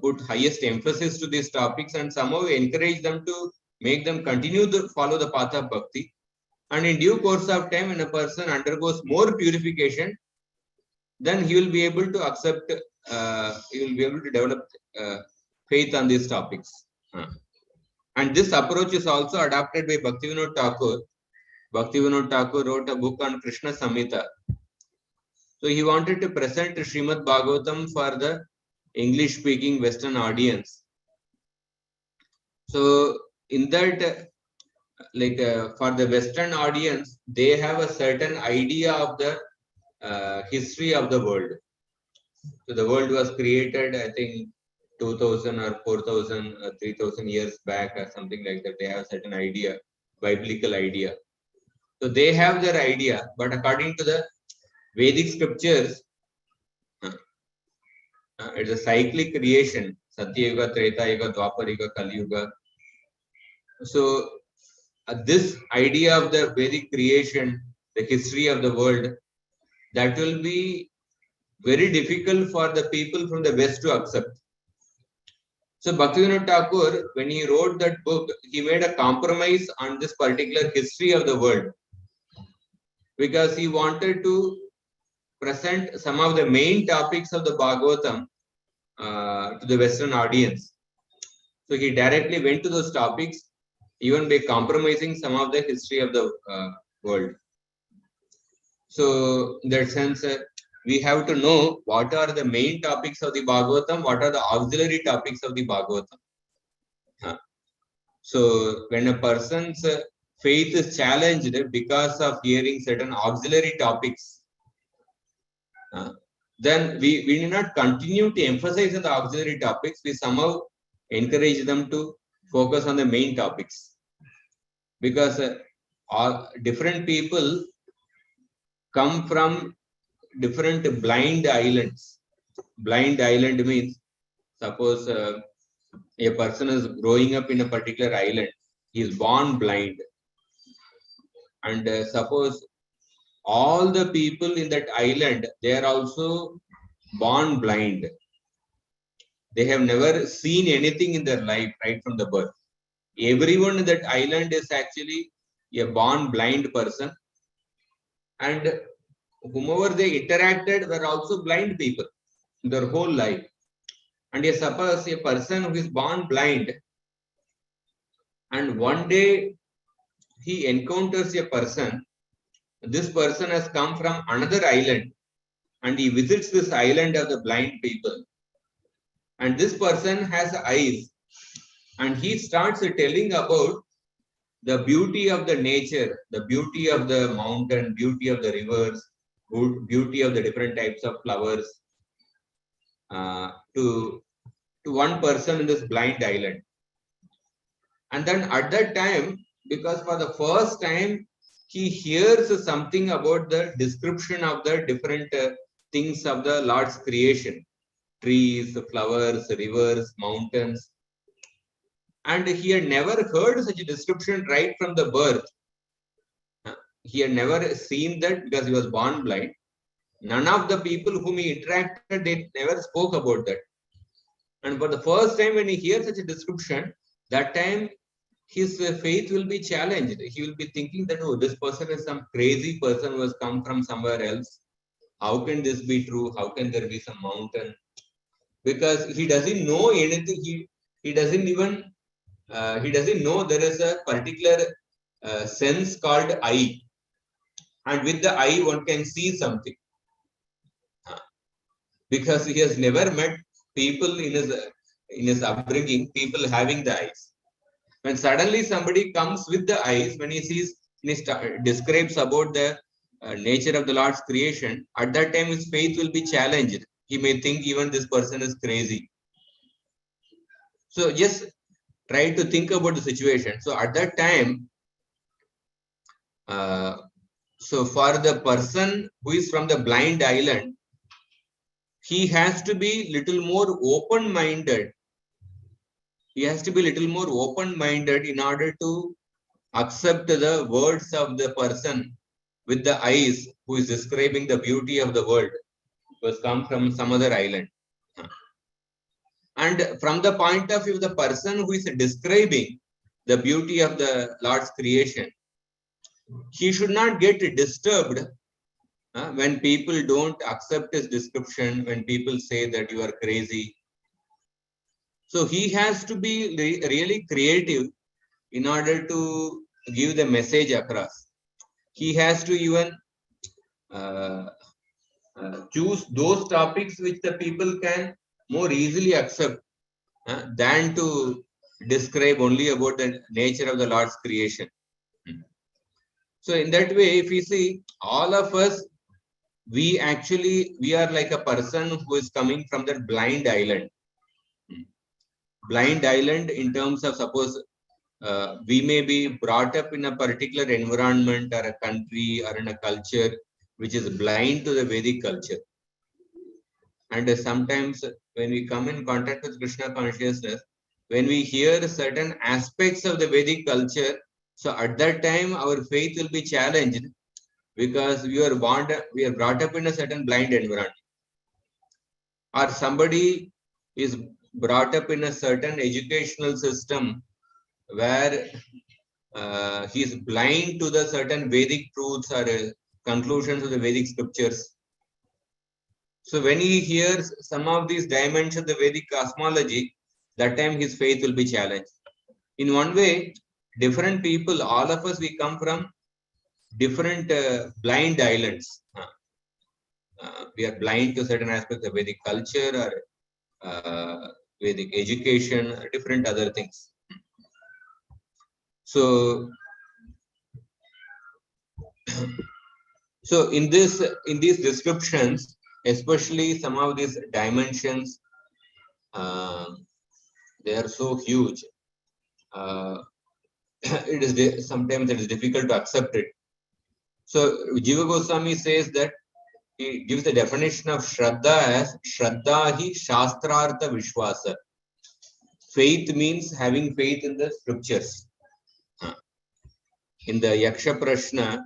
[SPEAKER 11] put highest emphasis to these topics and somehow encourage them to make them continue to follow the path of bhakti. And in due course of time, when a person undergoes more purification, then he will be able to accept, he will be able to develop faith on these topics. And this approach is also adopted by Bhaktivinoda Thakur. Bhaktivinoda Thakur wrote a book on Krishna Samhita. So he wanted to present Srimad Bhagavatam for the English-speaking Western audience. So in that, for the Western audience, they have a certain idea of the history of the world. So the world was created, I think, 2000 or 4000 or 3000 years back or something like that. They have a certain idea, biblical idea. So they have their idea, but according to the Vedic scriptures, it's a cyclic creation. Satya Yuga, Treta Yuga, Dwapar Yuga, Kali Yuga. So this idea of the Vedic creation, the history of the world, that will be very difficult for the people from the West to accept. So Bhaktivinoda Thakur, when he wrote that book, he made a compromise on this particular history of the world, because he wanted to present some of the main topics of the Bhagavatam to the Western audience. So he directly went to those topics, even by compromising some of the history of the world. So in that sense, we have to know what are the main topics of the Bhagavatam, what are the auxiliary topics of the Bhagavatam. So when a person's faith is challenged because of hearing certain auxiliary topics, then we need not continue to emphasize on the auxiliary topics. We somehow encourage them to focus on the main topics, because different people come from different blind islands. Blind island means, suppose a person is growing up in a particular island, he is born blind, and suppose all the people in that island, they are also born blind. They have never seen anything in their life right from the birth. Everyone in that island is actually a born blind person, and whomever they interacted were also blind people their whole life. And suppose a person who is born blind, and one day he encounters a person, this person has come from another island, and he visits this island of the blind people, and this person has eyes, and he starts telling about the beauty of the nature, the beauty of the mountain, beauty of the rivers, beauty of the different types of flowers, to one person in this blind island. And then at that time, because for the first time he hears something about the description of the different things of the Lord's creation, trees, flowers, rivers, mountains, and he had never heard such a description right from the birth. He had never seen that because he was born blind. None of the people whom he interacted, they never spoke about that. And for the first time when he hears such a description, that time his faith will be challenged. He will be thinking that, oh, this person is some crazy person who has come from somewhere else. How can this be true? How can there be some mountain? Because he doesn't know anything. He doesn't even, he doesn't know there is a particular sense called eye. And with the eye, one can see something. Because he has never met people in his upbringing, people having the eyes. When suddenly somebody comes with the eyes, when he sees, when he describes about the nature of the Lord's creation, at that time his faith will be challenged. He may think even this person is crazy. So just try to think about the situation. So at that time, so for the person who is from the blind island, he has to be little more open-minded. He has to be little more open-minded in order to accept the words of the person with the eyes who is describing the beauty of the world, who has come from some other island. And from the point of view of the person who is describing the beauty of the Lord's creation, he should not get disturbed when people don't accept his description, when people say that you are crazy. So he has to be really creative in order to give the message across. He has to even choose those topics which the people can more easily accept than to describe only about the nature of the Lord's creation. So in that way, if we see, all of us, we are like a person who is coming from that blind island. Blind island in terms of, suppose we may be brought up in a particular environment or a country or in a culture which is blind to the Vedic culture. And sometimes when we come in contact with Krishna consciousness, when we hear certain aspects of the Vedic culture, so at that time our faith will be challenged because we are brought up in a certain blind environment. Or somebody is brought up in a certain educational system where he is blind to the certain Vedic truths or conclusions of the Vedic scriptures. So when he hears some of these dimensions of the Vedic cosmology, that time his faith will be challenged. In one way, different people, all of us, we come from different blind islands. We are blind to certain aspects of Vedic culture or Vedic education, different other things. So in these descriptions, especially some of these dimensions, they are so huge. Sometimes it is difficult to accept it. So Jiva Goswami says that he gives the definition of Shraddha as Shraddha hi Shastrartha Vishwasa. Faith means having faith in the scriptures. In the Yaksha Prashna,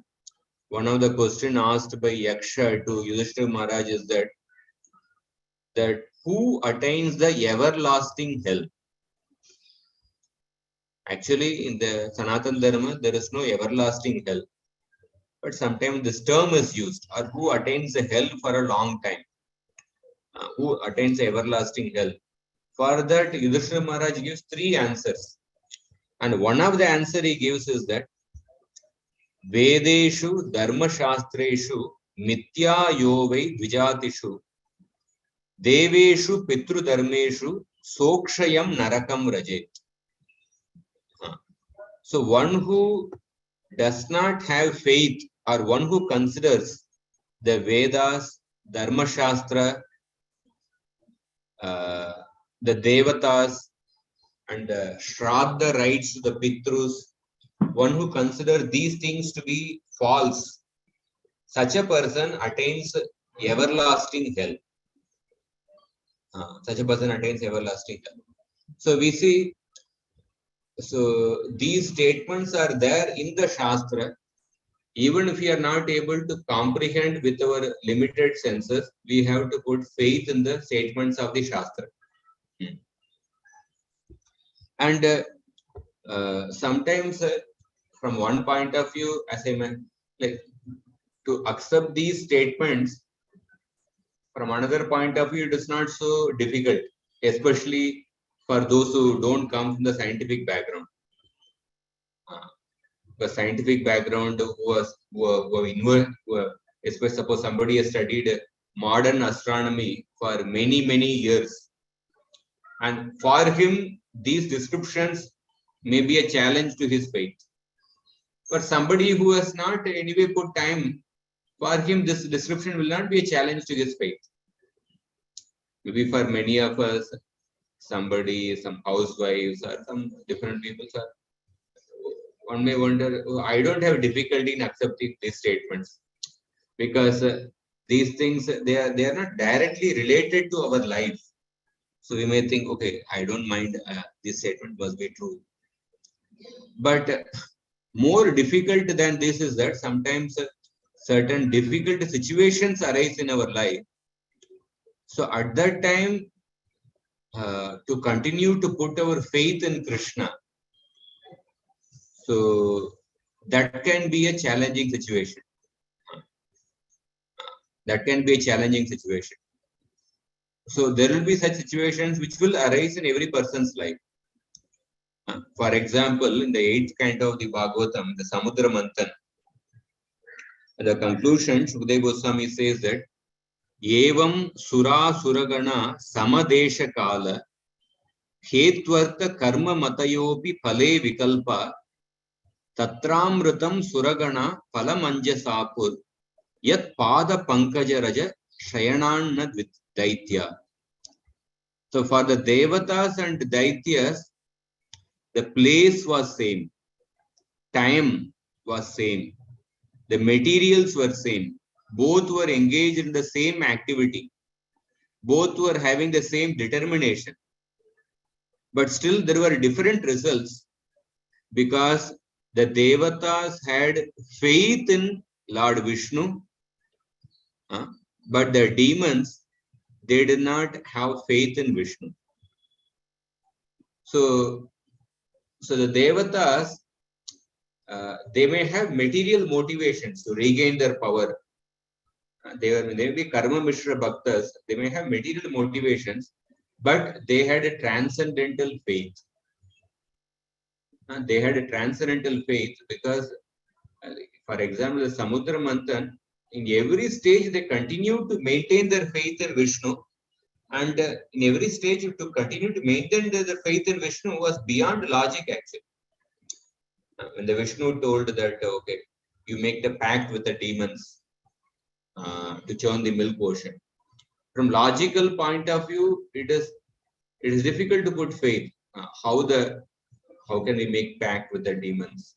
[SPEAKER 11] one of the questions asked by Yaksha to Yudhishthira Maharaj is that who attains the everlasting hell? Actually, in the Sanatana Dharma, there is no everlasting hell. But sometimes this term is used, or who attains the hell for a long time. Who attains the everlasting hell. For that, Yudhishthira Maharaj gives 3 answers. And one of the answer he gives is that Vedeshu Dharma Shastreshu Mithya Yovai Dvijatishu Deveshu Pitru Dharmeshu Sokshayam Narakam Rajet. So one who does not have faith, or one who considers the Vedas, Dharma Shastra, the Devatas, and Shraddha rites to the Pitrus, one who considers these things to be false, such a person attains everlasting hell. Such a person attains everlasting hell. So we see, so these statements are there in the Shastra. Even if we are not able to comprehend with our limited senses, we have to put faith in the statements of the Shastra. And sometimes, from one point of view, as I meant, like to accept these statements, from another point of view, it is not so difficult, especially for those who don't come from the scientific background. The scientific background especially suppose somebody has studied modern astronomy for many years, and for him these descriptions may be a challenge to his faith. For somebody who has not anyway put time, for him this description will not be a challenge to his faith. Maybe for many of us, some housewives or some different people, one may wonder, I don't have difficulty in accepting these statements, because these things, they are not directly related to our life. So we may think, okay, I don't mind, this statement must be true. But more difficult than this is that sometimes certain difficult situations arise in our life. So at that time, to continue to put our faith in Krishna, so that can be a challenging situation. That can be a challenging situation. So there will be such situations which will arise in every person's life. For example, in the 8th canto of the Bhagavatam, the Samudra Manthan, the conclusion, Shukadeva Goswami says that Evam Sura Suragana Samadesha Kala Hetvartha Karma Matayopi Phale Vikalpa Tatramrutam Suragana Phalamanja Sapur Yat Pada Pankaja Raja Shayananna Daitya. So for the Devatas and Daityas, the place was same, time was same, the materials were same, both were engaged in the same activity, both were having the same determination. but still there were different results because the Devatas had faith in Lord Vishnu, but the demons, they did not have faith in Vishnu. So the Devatas, they may have material motivations to regain their power. They may be Karma Mishra Bhaktas, they may have material motivations, but they had a transcendental faith. They had a transcendental faith because, for example, the Samudra Manthan, in every stage they continued to maintain their faith in Vishnu, and in every stage to continue to maintain their faith in Vishnu was beyond logic actually. When the Vishnu told that, okay, you make the pact with the demons to churn the milk ocean. From logical point of view, it is difficult to put faith. How can we make pact with the demons?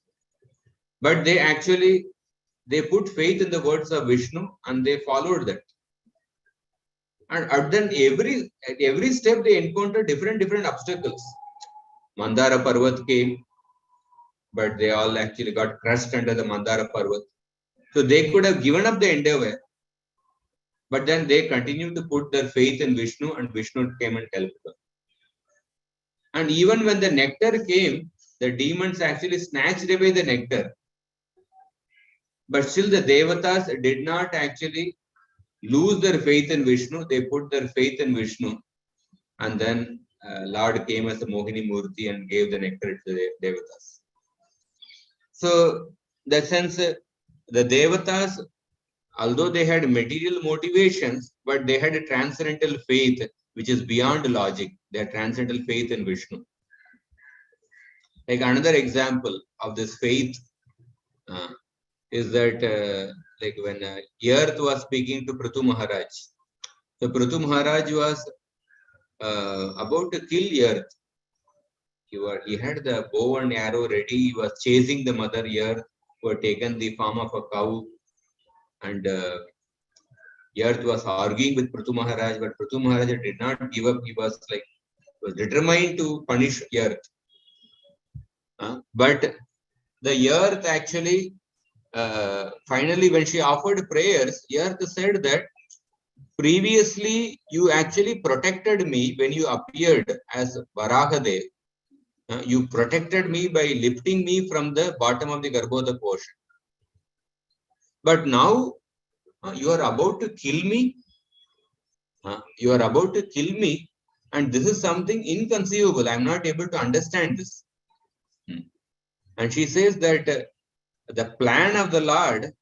[SPEAKER 11] But they put faith in the words of Vishnu and they followed that. And at every step they encountered different obstacles. Mandara Parvat came, but they all actually got crushed under the Mandara Parvat. So they could have given up the endeavor, but then they continued to put their faith in Vishnu, and Vishnu came and helped them. And even when the nectar came, the demons actually snatched away the nectar. But still the Devatas did not actually lose their faith in Vishnu. They put their faith in Vishnu. And then Lord came as a Mohini Murti and gave the nectar to the Devatas. So, in that sense, the Devatas, although they had material motivations, but they had a transcendental faith which is beyond logic. They had transcendental faith in Vishnu. Like another example of this faith is that like when Earth was speaking to Prithu Maharaj. So Prithu Maharaj was about to kill Earth. He had the bow and arrow ready. He was chasing the mother Earth, who had taken the form of a cow. And Earth was arguing with Prithu Maharaj, but Prithu Maharaj did not give up. He was determined to punish Earth. But the Earth actually, finally, when she offered prayers, Earth said that previously you actually protected me when you appeared as Varahadev. You protected me by lifting me from the bottom of the Garbhodak ocean. But now you are about to kill me. You are about to kill me, and this is something inconceivable. I am not able to understand this. And she says that the plan of the Lord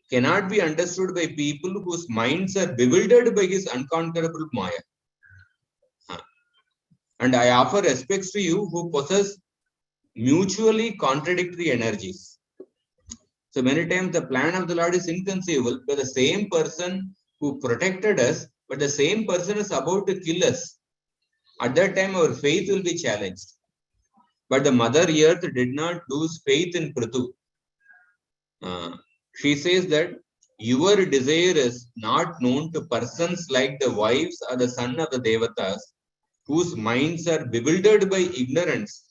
[SPEAKER 11] cannot be understood by people whose minds are bewildered by his unconquerable Maya. And I offer respects to you who possess mutually contradictory energies. So many times the plan of the Lord is inconceivable, but the same person who protected us, but the same person is about to kill us. At that time, our faith will be challenged. But the Mother Earth did not lose faith in Prithu. She says that your desire is not known to persons like the wives or the son of the Devatas, whose minds are bewildered by ignorance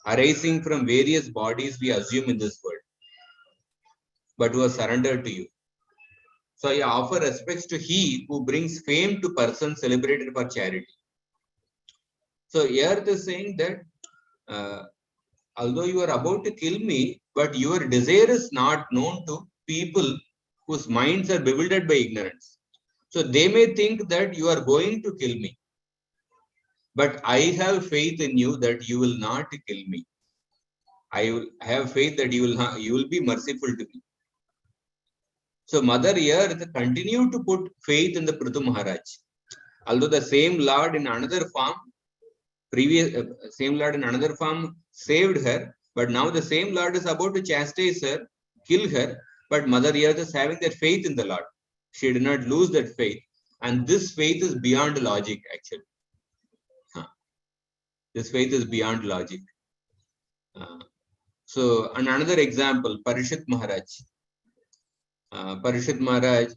[SPEAKER 11] arising from various bodies we assume in this world, but who are surrendered to you. So I offer respects to he who brings fame to persons celebrated for charity. So Earth is saying that although you are about to kill me, but your desire is not known to people whose minds are bewildered by ignorance. So they may think that you are going to kill me. But I have faith in you that you will not kill me. I have faith that you will be merciful to me. So Mother Earth continued to put faith in the Prithu Maharaj. Although the same Lord in another form, saved her, but now the same Lord is about to chastise her, kill her, but Mother Earth is having that faith in the Lord. She did not lose that faith. And this faith is beyond logic, actually. This faith is beyond logic. So, another example, Parishit Maharaj. Parishit Maharaj,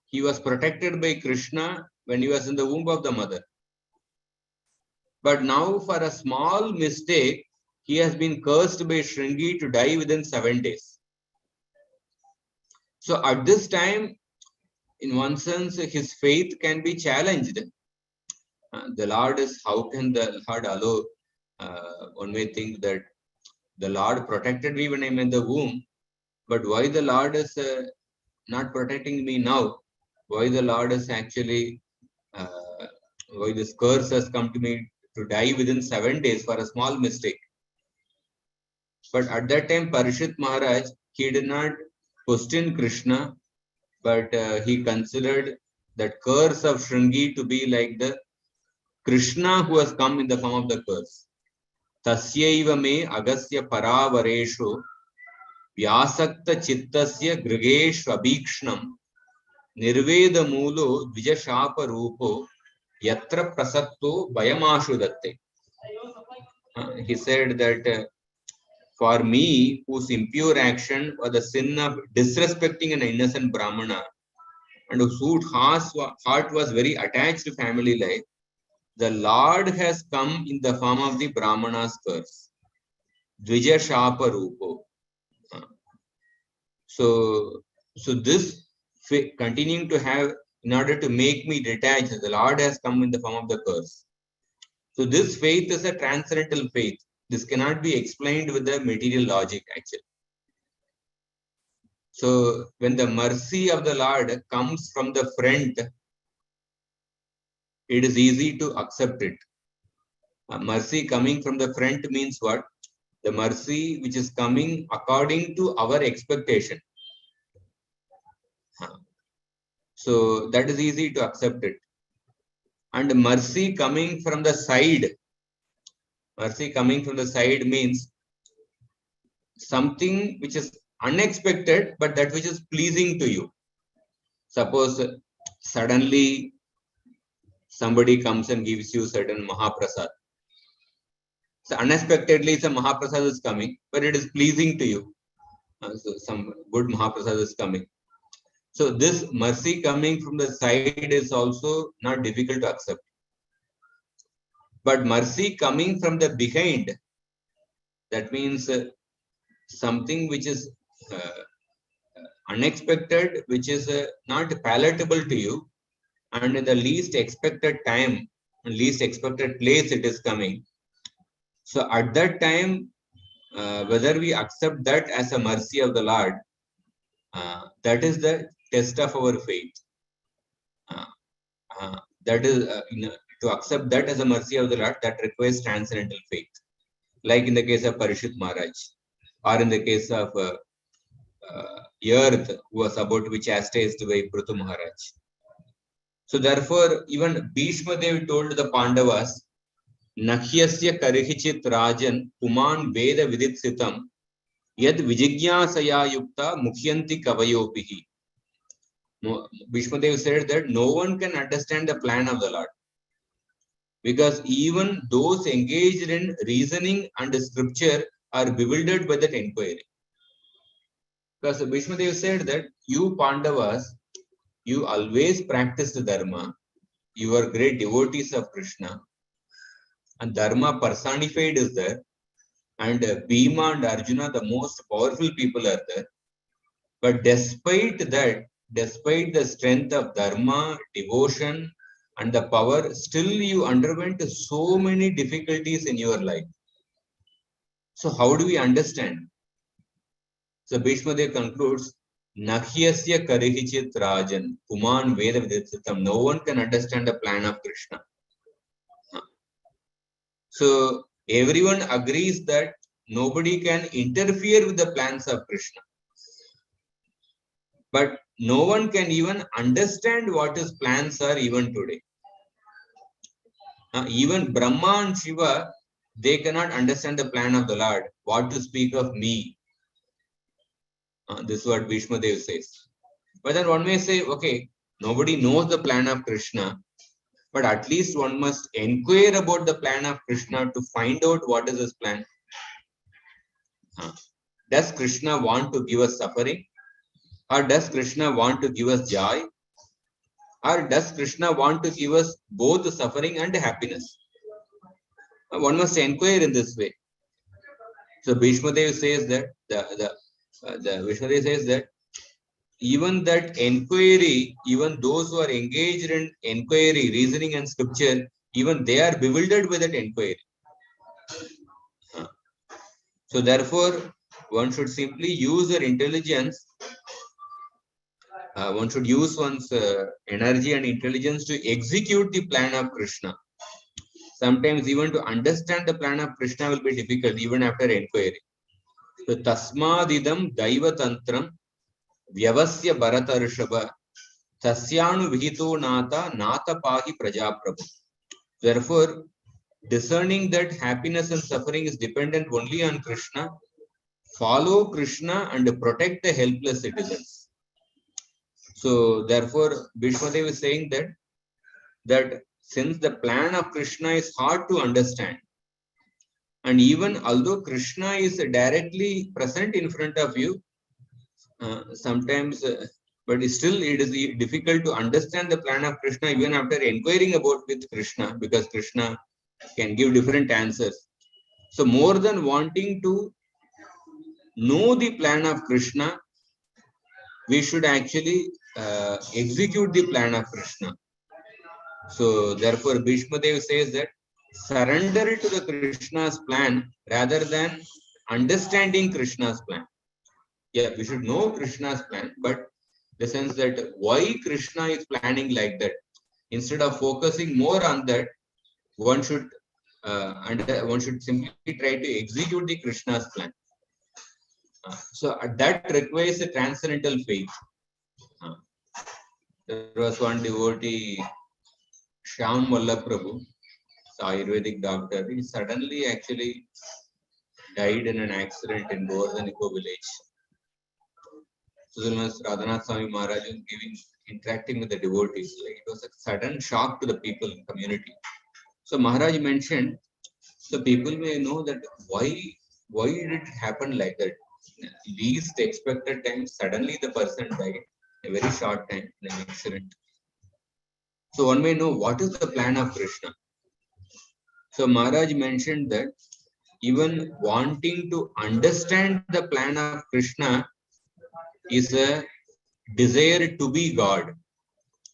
[SPEAKER 11] he was protected by Krishna when he was in the womb of the mother. But now for a small mistake, he has been cursed by Shringi to die within 7 days. So at this time, in one sense, his faith can be challenged. The Lord is, how can the Lord allow? One may think that the Lord protected me when I'm in the womb, but why the Lord is not protecting me now? Why the Lord is actually, why this curse has come to me to die within 7 days for a small mistake? But at that time, Parishit Maharaj, he did not question Krishna, but he considered that curse of Shringi to be like the Krishna who has come in the form of the curse. Tasyaiva me agasya paravareshu vyasakta chittasya grigesh abhikshnam nirveda mulo dvijashapa rupo yatra prasakto bayamashu datte. He said that for me, whose impure action was the sin of disrespecting an innocent Brahmana, and whose heart was very attached to family life, the Lord has come in the form of the Brahmana's curse. Dvija Shapa Rupo. So this continuing to have, in order to make me detached, the Lord has come in the form of the curse. So this faith is a transcendental faith. This cannot be explained with the material logic, actually. So when the mercy of the Lord comes from the front, it is easy to accept it. Mercy coming from the front means what? The mercy which is coming according to our expectation. So that is easy to accept it. And mercy coming from the side. Mercy coming from the side means something which is unexpected, but that which is pleasing to you. Suppose suddenly somebody comes and gives you certain Mahaprasad. So unexpectedly some Mahaprasad is coming, but it is pleasing to you. So some good Mahaprasad is coming. So this mercy coming from the side is also not difficult to accept. But mercy coming from the behind, that means something which is unexpected, which is not palatable to you, and in the least expected time, least expected place it is coming. So at that time, whether we accept that as a mercy of the Lord, that is the test of our faith. That is, to accept that as a mercy of the Lord, that requires transcendental faith. Like in the case of Parishit Maharaj, or in the case of Earth, who was about to be chastised by Prithu Maharaj. So therefore, even Bhishma Dev told the Pandavas, Nahyasya karihichit rajan puman veda viditsitam yad vijigyasaya yukta mukhyanti kavayopihi. Bhishma Dev said that no one can understand the plan of the Lord, because even those engaged in reasoning and scripture are bewildered by that inquiry. Because Bhishma Dev said that you Pandavas, you always practiced dharma, you are great devotees of Krishna, and dharma personified is there, and Bhima and Arjuna, the most powerful people, are there. But despite that, despite the strength of dharma, devotion, and the power, still you underwent so many difficulties in your life. So how do we understand? So Bhishma Dev concludes, Nahyasya karihichit rajan puman veda viditsitam. No one can understand the plan of Krishna. So everyone agrees that nobody can interfere with the plans of Krishna. But no one can even understand what his plans are even today. Even Brahma and Shiva, they cannot understand the plan of the Lord. What to speak of me? This is what Bhishma Dev says. But then one may say, okay, nobody knows the plan of Krishna, but at least one must inquire about the plan of Krishna to find out what is his plan. Does Krishna want to give us suffering? Or does Krishna want to give us joy? Or does Krishna want to give us both suffering and happiness? One must inquire in this way. So Bhishma Dev says that the Bhishma Dev says that even that inquiry, even those who are engaged in inquiry, reasoning and scripture, even they are bewildered with that inquiry. So therefore, one should simply use their intelligence. One should use one's energy and intelligence to execute the plan of Krishna. Sometimes even to understand the plan of Krishna will be difficult even after inquiry. So tasmadidam daiva tantram vyavasya bharatarshava tasyanu vihito nata pahi prajaprabhu. Therefore, discerning that happiness and suffering is dependent only on Krishna, follow Krishna and protect the helpless citizens. So therefore, Bhishmadev is saying that since the plan of Krishna is hard to understand, and even although Krishna is directly present in front of you, sometimes, but still it is difficult to understand the plan of Krishna even after inquiring about with Krishna, because Krishna can give different answers. So more than wanting to know the plan of Krishna, we should actually execute the plan of Krishna. So therefore Bhishmadev says that surrender to the Krishna's plan rather than understanding Krishna's plan. Yeah, we should know Krishna's plan, but the sense that why Krishna is planning like that, instead of focusing more on that, one should simply try to execute the Krishna's plan. So that requires a transcendental faith. There was one devotee, Srimad Bhagavatam Prabhu, Ayurvedic doctor. He suddenly actually died in an accident in Govardhaniko village. So Radhanath Swami Maharaj was interacting with the devotees. Like, it was a sudden shock to the people in community. So Maharaj mentioned, so people may know that why did it happen like that? Least expected time, suddenly the person died a very short time in an accident. So one may know what is the plan of Krishna. So Maharaj mentioned that even wanting to understand the plan of Krishna is a desire to be God,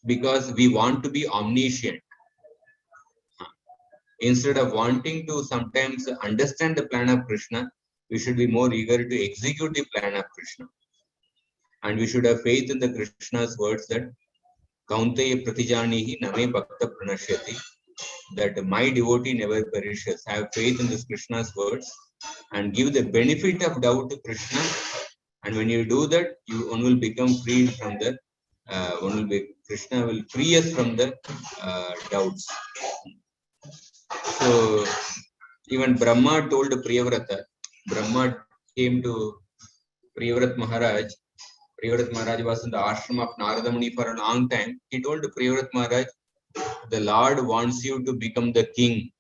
[SPEAKER 11] because we want to be omniscient. Instead of wanting to sometimes understand the plan of Krishna, we should be more eager to execute the plan of Krishna. And we should have faith in the Krishna's words that Kaunteya pratijanihi name bhakta pranashyati, that my devotee never perishes. Have faith in this Krishna's words and give the benefit of doubt to Krishna. And when you do that, one will become freed from the Krishna will free us from the doubts. So even Brahma told Priyavrata, Brahma came to Priyavrat Maharaj. Priyavrat Maharaj was in the ashram of Narada Muni for a long time. He told Priyavrat Maharaj, the Lord wants you to become the king.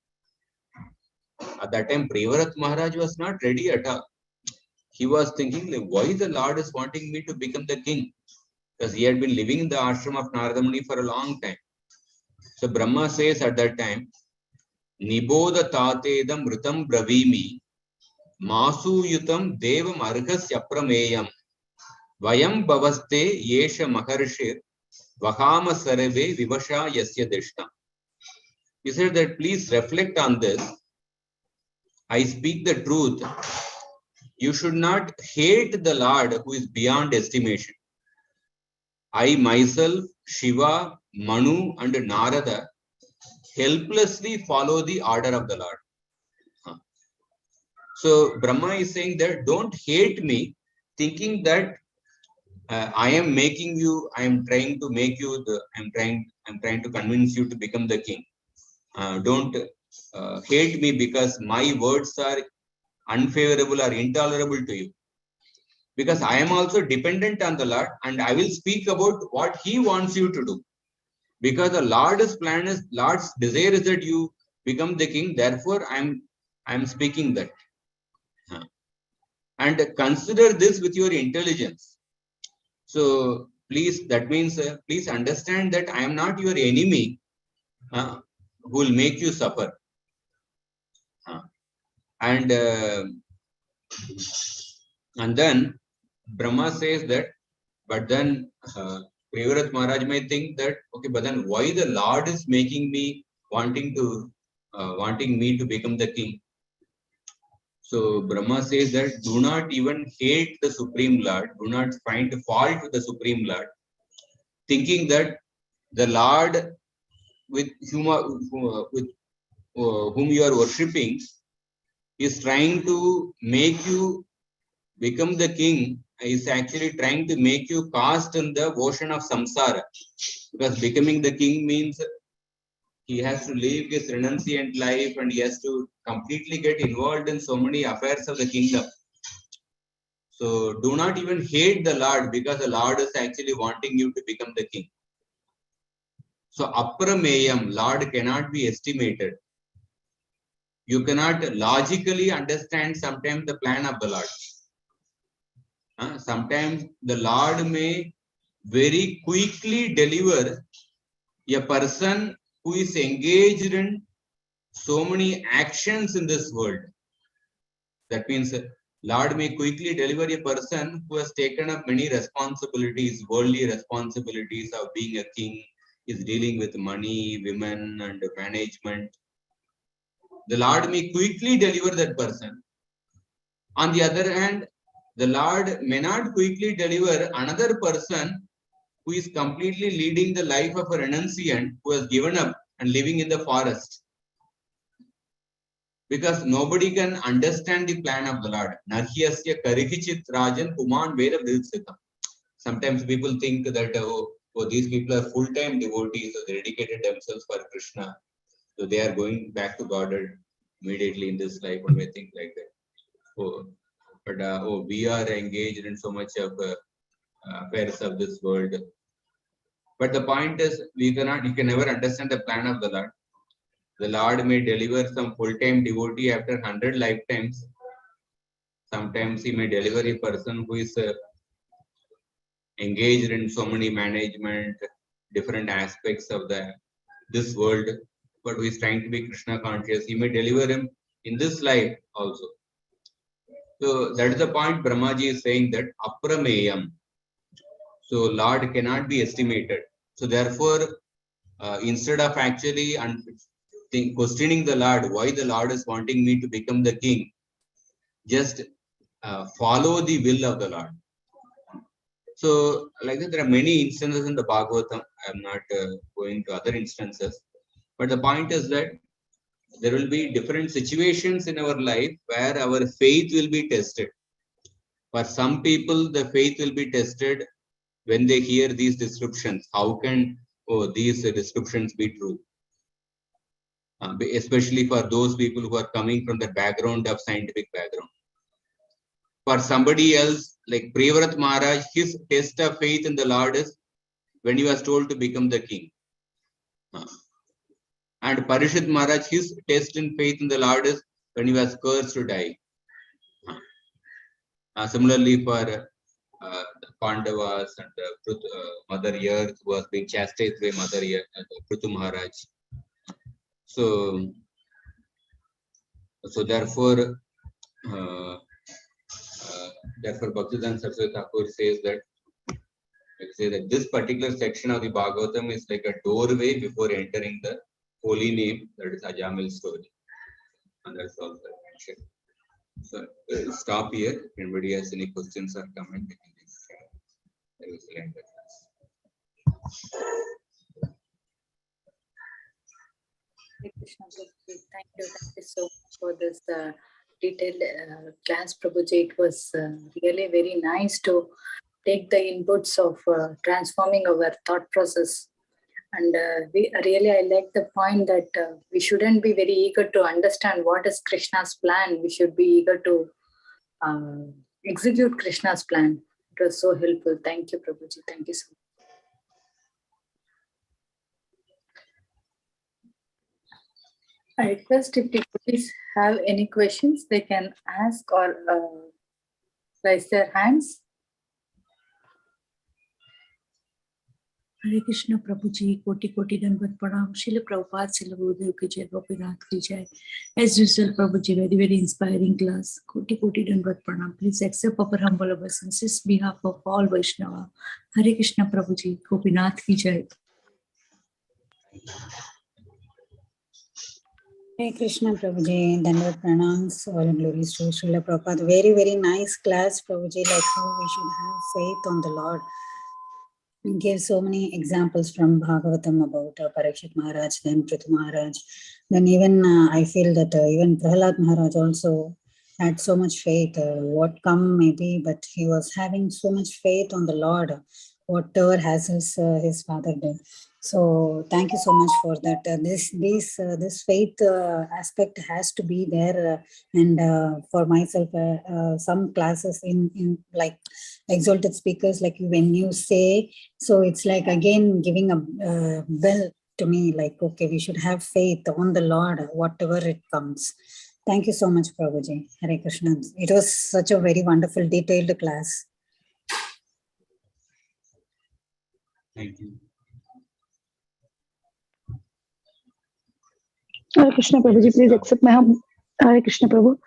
[SPEAKER 11] At that time, Priyavrat Maharaj was not ready at all. He was thinking, like, why the Lord is wanting me to become the king? Because he had been living in the ashram of Narada Muni for a long time. So Brahma says at that time, Niboda tatedam mritam bravimi masu yutam devam arghasya prameyam vayam bhavaste yesha maharshir vahama sarave vivasha yasya dishtam. He said that please reflect on this. I speak the truth. You should not hate the Lord who is beyond estimation. I myself, Shiva, Manu and Narada helplessly follow the order of the Lord. So Brahma is saying that don't hate me, thinking that I am making you, I am trying to make you I'm trying to convince you to become the king. Don't hate me because my words are unfavorable or intolerable to you. Because I am also dependent on the Lord, and I will speak about what He wants you to do. Because the Lord's plan is, Lord's desire is that you become the king. Therefore, I'm speaking that. And consider this with your intelligence. So please, that means please understand that I am not your enemy who will make you suffer. And then Brahma says that, but then Priyavrat Maharaj may think that, okay, but then why the Lord is making me wanting me to become the king? So Brahma says that do not even hate the Supreme Lord, do not find fault with the Supreme Lord, thinking that the Lord with whom you are worshipping is trying to make you become the king, is actually trying to make you cast in the ocean of samsara. Because becoming the king means he has to live his renunciant life and he has to completely get involved in so many affairs of the kingdom. So do not even hate the Lord, because the Lord is actually wanting you to become the king. So aprameyam, Lord cannot be estimated. You cannot logically understand sometimes the plan of the Lord. Sometimes the Lord may very quickly deliver a person who is engaged in so many actions in this world. That means Lord may quickly deliver a person who has taken up many responsibilities, worldly responsibilities of being a king, is dealing with money, women, and management. The Lord may quickly deliver that person. On the other hand, the Lord may not quickly deliver another person who is completely leading the life of a renunciant, who has given up and living in the forest. Because nobody can understand the plan of the Lord. Narhyasya karikichit rajan puman veda vidsitam. Sometimes people think that, oh, these people are full-time devotees, so they dedicated themselves for Krishna. So they are going back to God immediately in this life, and we think like that. But we are engaged in so much of affairs of this world. But the point is, you can never understand the plan of the Lord. The Lord may deliver some full-time devotee after 100 lifetimes. Sometimes he may deliver a person who is engaged in so many management, different aspects of this world, but who is trying to be Krishna conscious. He may deliver him in this life also. So that is the point Brahmaji is saying, that aprameyam. So Lord cannot be estimated. So therefore, instead of actually questioning the Lord, why the Lord is wanting me to become the king, just follow the will of the Lord. So like that, there are many instances in the Bhagavatam. I am not going to other instances, but the point is that there will be different situations in our life where our faith will be tested. For some people, the faith will be tested when they hear these descriptions. How can these descriptions be true? Especially for those people who are coming from the background of scientific background. For somebody else, like Priyavrat Maharaj, his test of faith in the Lord is when he was told to become the king. And Parishit Maharaj, his test in faith in the Lord is when he was cursed to die. Similarly, for the Pandavas and Mother Earth, who was being chastised by Mother Earth, Prithu Maharaj. So therefore, Bhaktivedanta Saraswati Thakur says that this particular section of the Bhagavatam is like a doorway before entering the holy name, that is Ajamil story. And that's also mentioned. So we'll stop here. If anybody has any questions or comments, I will end the class.
[SPEAKER 2] Thank you so much for this detailed class, Prabhuji. It was really very nice to take the inputs of transforming our thought process. And I like the point that we shouldn't be very eager to understand what is Krishna's plan. We should be eager to execute Krishna's plan. It was so helpful. Thank you, Prabhuji. Thank you so much. I request if devotees have any questions, they can ask or raise their hands.
[SPEAKER 7] Hare Krishna Prabhuji, Koti Koti Dandavat Pranam, Srila Prabhupada, Srila Gurudev ki jai, Gopinath ki jai. As usual, Prabhuji, very, very inspiring class. Koti Koti Dandavat Pranam. Please accept our humble obeisances behalf of all Vaishnava. Hare Krishna Prabhuji, Gopinath ki jai.
[SPEAKER 1] Hare Krishna Prabhuji, Dandavat Pranams, all glories to Srila Prabhupada. Very, very nice class, Prabhuji, like how we should have faith on the Lord. He gave so many examples from Bhagavatam about Parikshit Maharaj, then Prithu Maharaj. Then even I feel that even Prahlad Maharaj also had so much faith. What come maybe, but he was having so much faith on the Lord, whatever has his father did. So thank you so much for that. This faith aspect has to be there, and for myself, some classes in like exalted speakers, like when you say, so it's like again giving a bell to me, like okay, we should have faith on the Lord, whatever it comes. Thank you so much, Prabhuji. Hare Krishna. It was such a very wonderful, detailed class.
[SPEAKER 11] Thank you.
[SPEAKER 12] Hare Krishna Prabhuji, please accept my Hare Krishna Prabhu.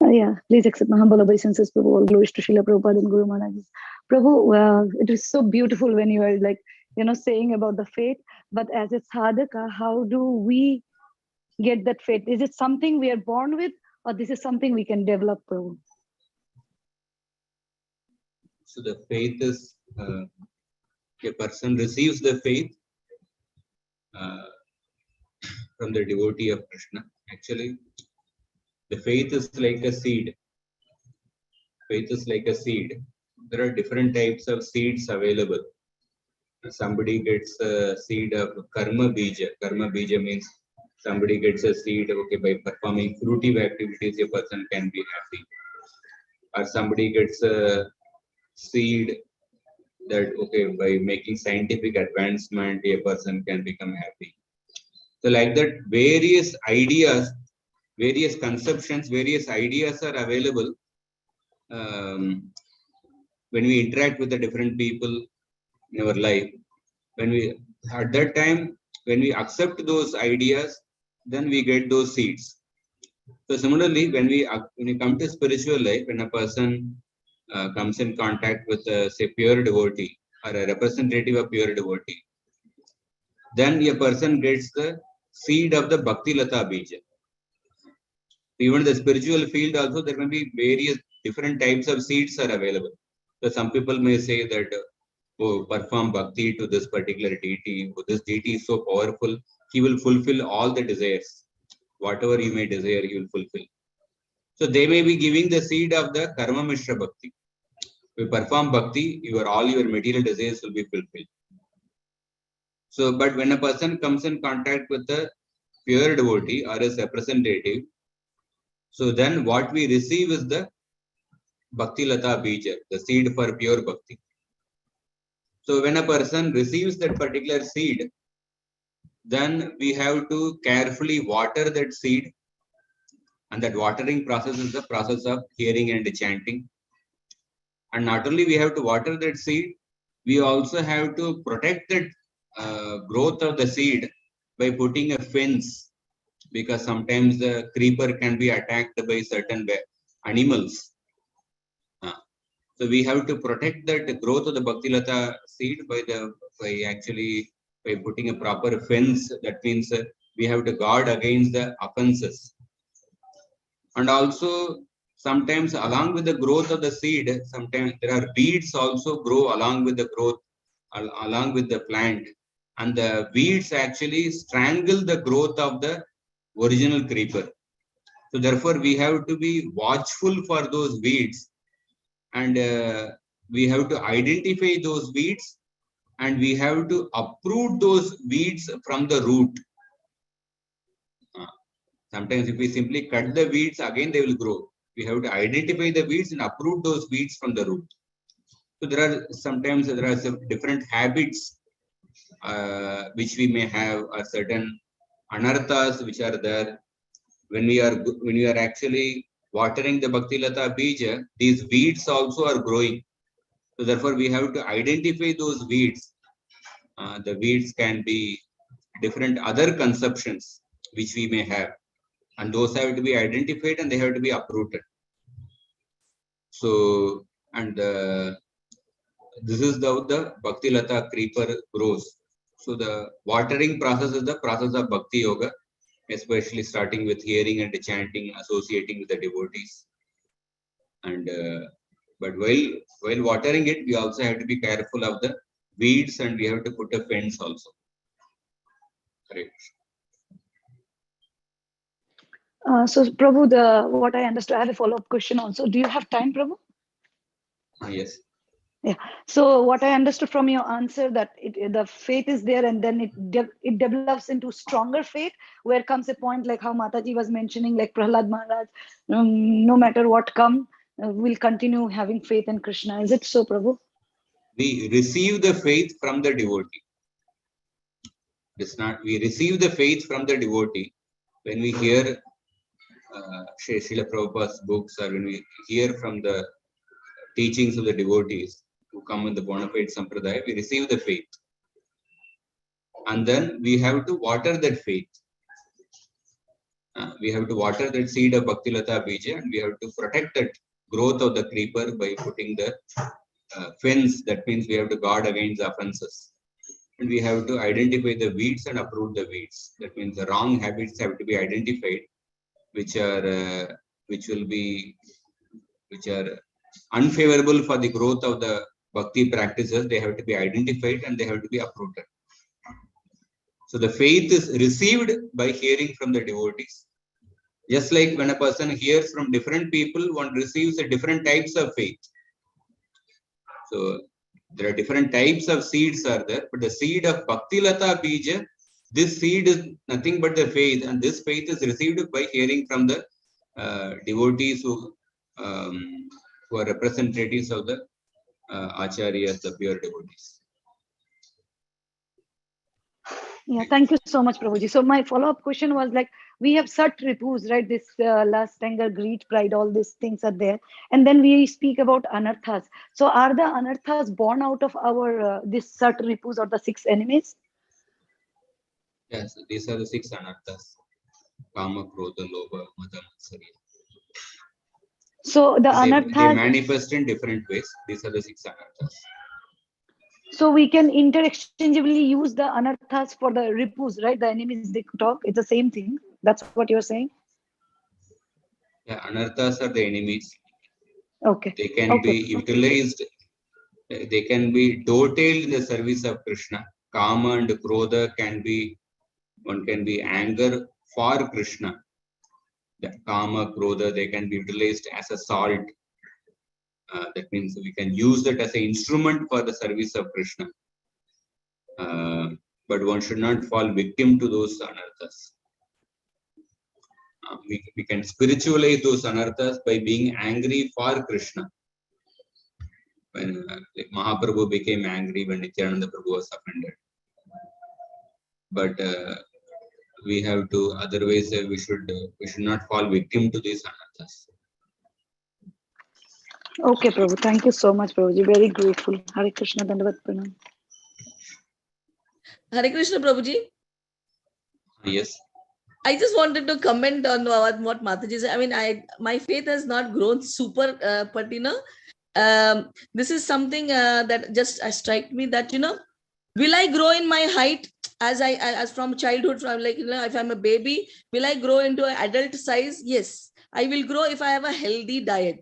[SPEAKER 12] Yeah, please accept my humble obeisances, Prabhu. All glories to Srila Prabhupada and Guru Maharaj. Prabhu, it is so beautiful when you are like, saying about the faith, but as a sadhaka, how do we get that faith? Is it something we are born with, or this is something we can develop, Prabhu?
[SPEAKER 11] So the faith is, a person receives the faith from the devotee of Krishna. Actually, the faith is like a seed. Faith is like a seed. There are different types of seeds available. Somebody gets a seed of karma bija. Karma bija means somebody gets a seed, okay, by performing fruitive activities, a person can be happy. Or somebody gets a seed that, okay, by making scientific advancement, a person can become happy. So like that, various ideas, various conceptions, various ideas are available when we interact with the different people in our life. When we, at that time, when we accept those ideas, then we get those seeds. So similarly, when we come to spiritual life, when a person comes in contact with, say, pure devotee or a representative of pure devotee, then a person gets the seed of the Bhakti Lata Bija. Even the spiritual field also, there may be various different types of seeds are available. So some people may say that, oh, perform bhakti to this particular deity. Oh, this deity is so powerful, he will fulfill all the desires. Whatever you may desire, he will fulfill. So they may be giving the seed of the Karma Mishra Bhakti. You perform bhakti, all your material desires will be fulfilled. So, but when a person comes in contact with a pure devotee or his representative, so then what we receive is the Bhakti Lata Bija, the seed for pure bhakti. So when a person receives that particular seed, then we have to carefully water that seed. And that watering process is the process of hearing and chanting. And not only we have to water that seed, we also have to protect that growth of the seed by putting a fence, because sometimes the creeper can be attacked by certain animals. So we have to protect that growth of the Bhakti Lata seed by putting a proper fence. That means we have to guard against the offenses. And also sometimes along with the growth of the seed, sometimes there are weeds also grow along with the growth, along with the plant. And the weeds actually strangle the growth of the original creeper. So therefore we have to be watchful for those weeds. And we have to identify those weeds, and we have to uproot those weeds from the root. Sometimes if we simply cut the weeds, again they will grow. We have to identify the weeds and uproot those weeds from the root. So there are some different habits which we may have, certain anarthas which are there. When we are actually watering the Bhakti Lata Bija, these weeds also are growing. So therefore we have to identify those weeds The weeds can be different other conceptions which we may have, and those have to be identified and they have to be uprooted. So, and this is the Bhakti Lata creeper grows. So the watering process is the process of Bhakti Yoga, especially starting with hearing and chanting, associating with the devotees. And but while watering it, we also have to be careful of the weeds, and we have to put a fence also. Correct.
[SPEAKER 12] So Prabhu, what I understood, I have a follow-up question also. Do you have time, Prabhu?
[SPEAKER 11] Yes.
[SPEAKER 12] Yeah. So what I understood from your answer, that the faith is there, and then it develops into stronger faith, where comes a point like how Mataji was mentioning, like Prahlad Maharaj, no matter what come, we'll continue having faith in Krishna. Is it so, Prabhu? We
[SPEAKER 11] receive the faith from the devotee. It's not, we receive the faith from the devotee when we hear Srila Prabhupada's books, or when we hear from the teachings of the devotees who come in the bona fide sampradaya, we receive the faith. And then we have to water that faith. We have to water that seed of Bhakti Lata Bija, and we have to protect that growth of the creeper by putting the fence. That means we have to guard against offenses. And we have to identify the weeds and uproot the weeds. That means the wrong habits have to be identified, which are unfavorable for the growth of the bhakti practices. They have to be identified and they have to be uprooted. So the faith is received by hearing from the devotees. Just like when a person hears from different people, one receives a different types of faith. So there are different types of seeds are there, but the seed of Bhakti Lata Bija, this seed is nothing but the faith, and this faith is received by hearing from the devotees who are representatives of the acharyas, the pure devotees.
[SPEAKER 12] Yeah, thank you so much, Prabhuji. So my follow-up question was like, we have Sat Ripus, right? This lust, anger, greed, pride, all these things are there. And then we speak about anarthas. So are the anarthas born out of our, this Sat Ripus or the 6 enemies?
[SPEAKER 11] Yes, these are the 6 anarthas. Kama, Krodha, Lobha, Mada, Matsarya.
[SPEAKER 12] So the anarthas...
[SPEAKER 11] They manifest in different ways. These are the 6 anarthas.
[SPEAKER 12] So we can interchangeably use the anarthas for the ripus, right? The enemies they talk. It's the same thing. That's what you're saying?
[SPEAKER 11] Yeah, anarthas are the enemies.
[SPEAKER 12] Okay.
[SPEAKER 11] They can be utilized. They can be dovetailed in the service of Krishna. Kama and Krodha can be, one can be anger for Krishna. The Kama, Krodha, they can be utilized as a salt. That means we can use that as an instrument for the service of Krishna. But one should not fall victim to those anarthas. We can spiritualize those anarthas by being angry for Krishna. When like Mahaprabhu became angry when Nityananda Prabhu was offended. But we have to, otherwise we should not fall victim to these anarthas.
[SPEAKER 12] Okay, Prabhu. Thank you so much, Prabhuji. Very grateful. Hare Krishna, Dandavat Pranam.
[SPEAKER 13] Hare Krishna, Prabhuji.
[SPEAKER 11] Yes.
[SPEAKER 13] I just wanted to comment on what Mataji said. I mean, my faith has not grown super, but this is something that just struck me that, will I grow in my height as from childhood, from like, if I'm a baby, will I grow into an adult size? Yes, I will grow if I have a healthy diet.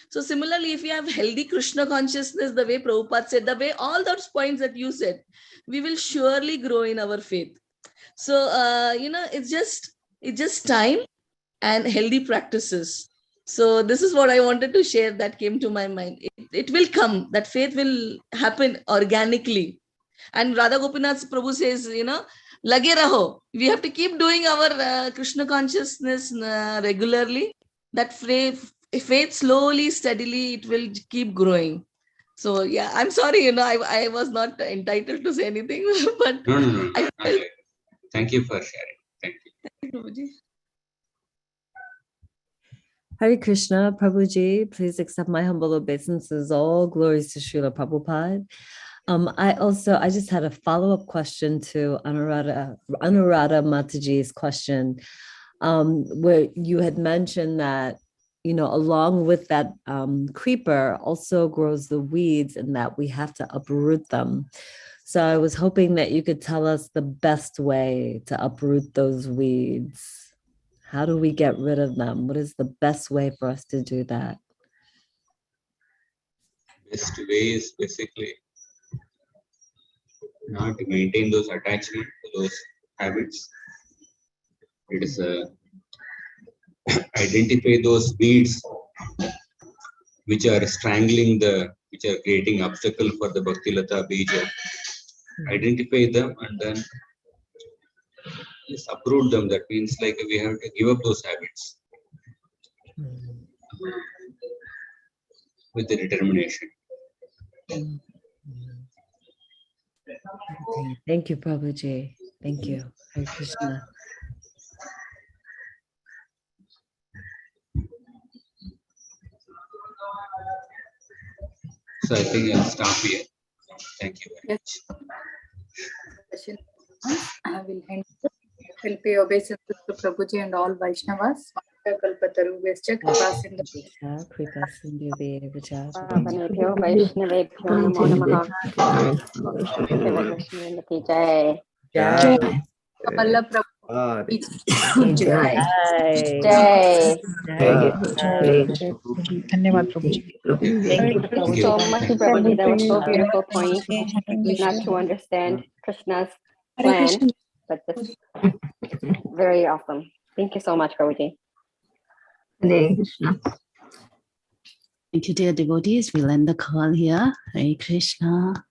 [SPEAKER 13] So similarly, if we have healthy Krishna consciousness, the way Prabhupada said, the way all those points that you said, we will surely grow in our faith. So, it's just time and healthy practices. So this is what I wanted to share that came to my mind. It will come, that faith will happen organically. And Radha Gopinath Prabhu says, lage raho. We have to keep doing our Krishna consciousness regularly. That faith slowly, steadily, it will keep growing. So yeah, I'm sorry, I was not entitled to say anything, but
[SPEAKER 11] No. Thank you for sharing. Thank you.
[SPEAKER 13] Thank you, Prabhuji.
[SPEAKER 3] Hare Krishna, Prabhuji, please accept my humble obeisances. All glories to Srila Prabhupada. I just had a follow-up question to Anuradha Mataji's question, where you had mentioned that, along with that creeper also grows the weeds, and that we have to uproot them. So I was hoping that you could tell us the best way to uproot those weeds. How do we get rid of them? What is the best way for us to do that?
[SPEAKER 11] Best way is basically not to maintain those attachments to those habits. It is identify those weeds which are strangling which are creating obstacle for the Bhaktilata Bija. Identify them and then just uproot them. That means like we have to give up those habits with the determination.
[SPEAKER 3] Okay. Thank you, Prabhuji. Thank you. Hare Krishna.
[SPEAKER 11] So I think I'll stop here. Thank you very much.
[SPEAKER 2] I will end. Will pay obeisances to Prabhuji and all Vaishnavas. Kalpataru Vescha
[SPEAKER 3] Kripa Sindhu Devacha.
[SPEAKER 4] Pavanebhyo Vaishnavebhyo Namo Namaha. Shri Krishna ki Jai.
[SPEAKER 3] Jai.
[SPEAKER 2] Vallabha Prabhu.
[SPEAKER 3] Jai.
[SPEAKER 4] Jai.
[SPEAKER 10] Dhanyavad Prabhuji.
[SPEAKER 4] Thank you so much, Prabhuji. That was so beautiful point. Not to understand Krishna's plan, but just very awesome. Thank you so much, Prabhuji.
[SPEAKER 9] Hare Krishna.
[SPEAKER 8] Thank you, dear devotees. We'll end the call here. Hare Krishna.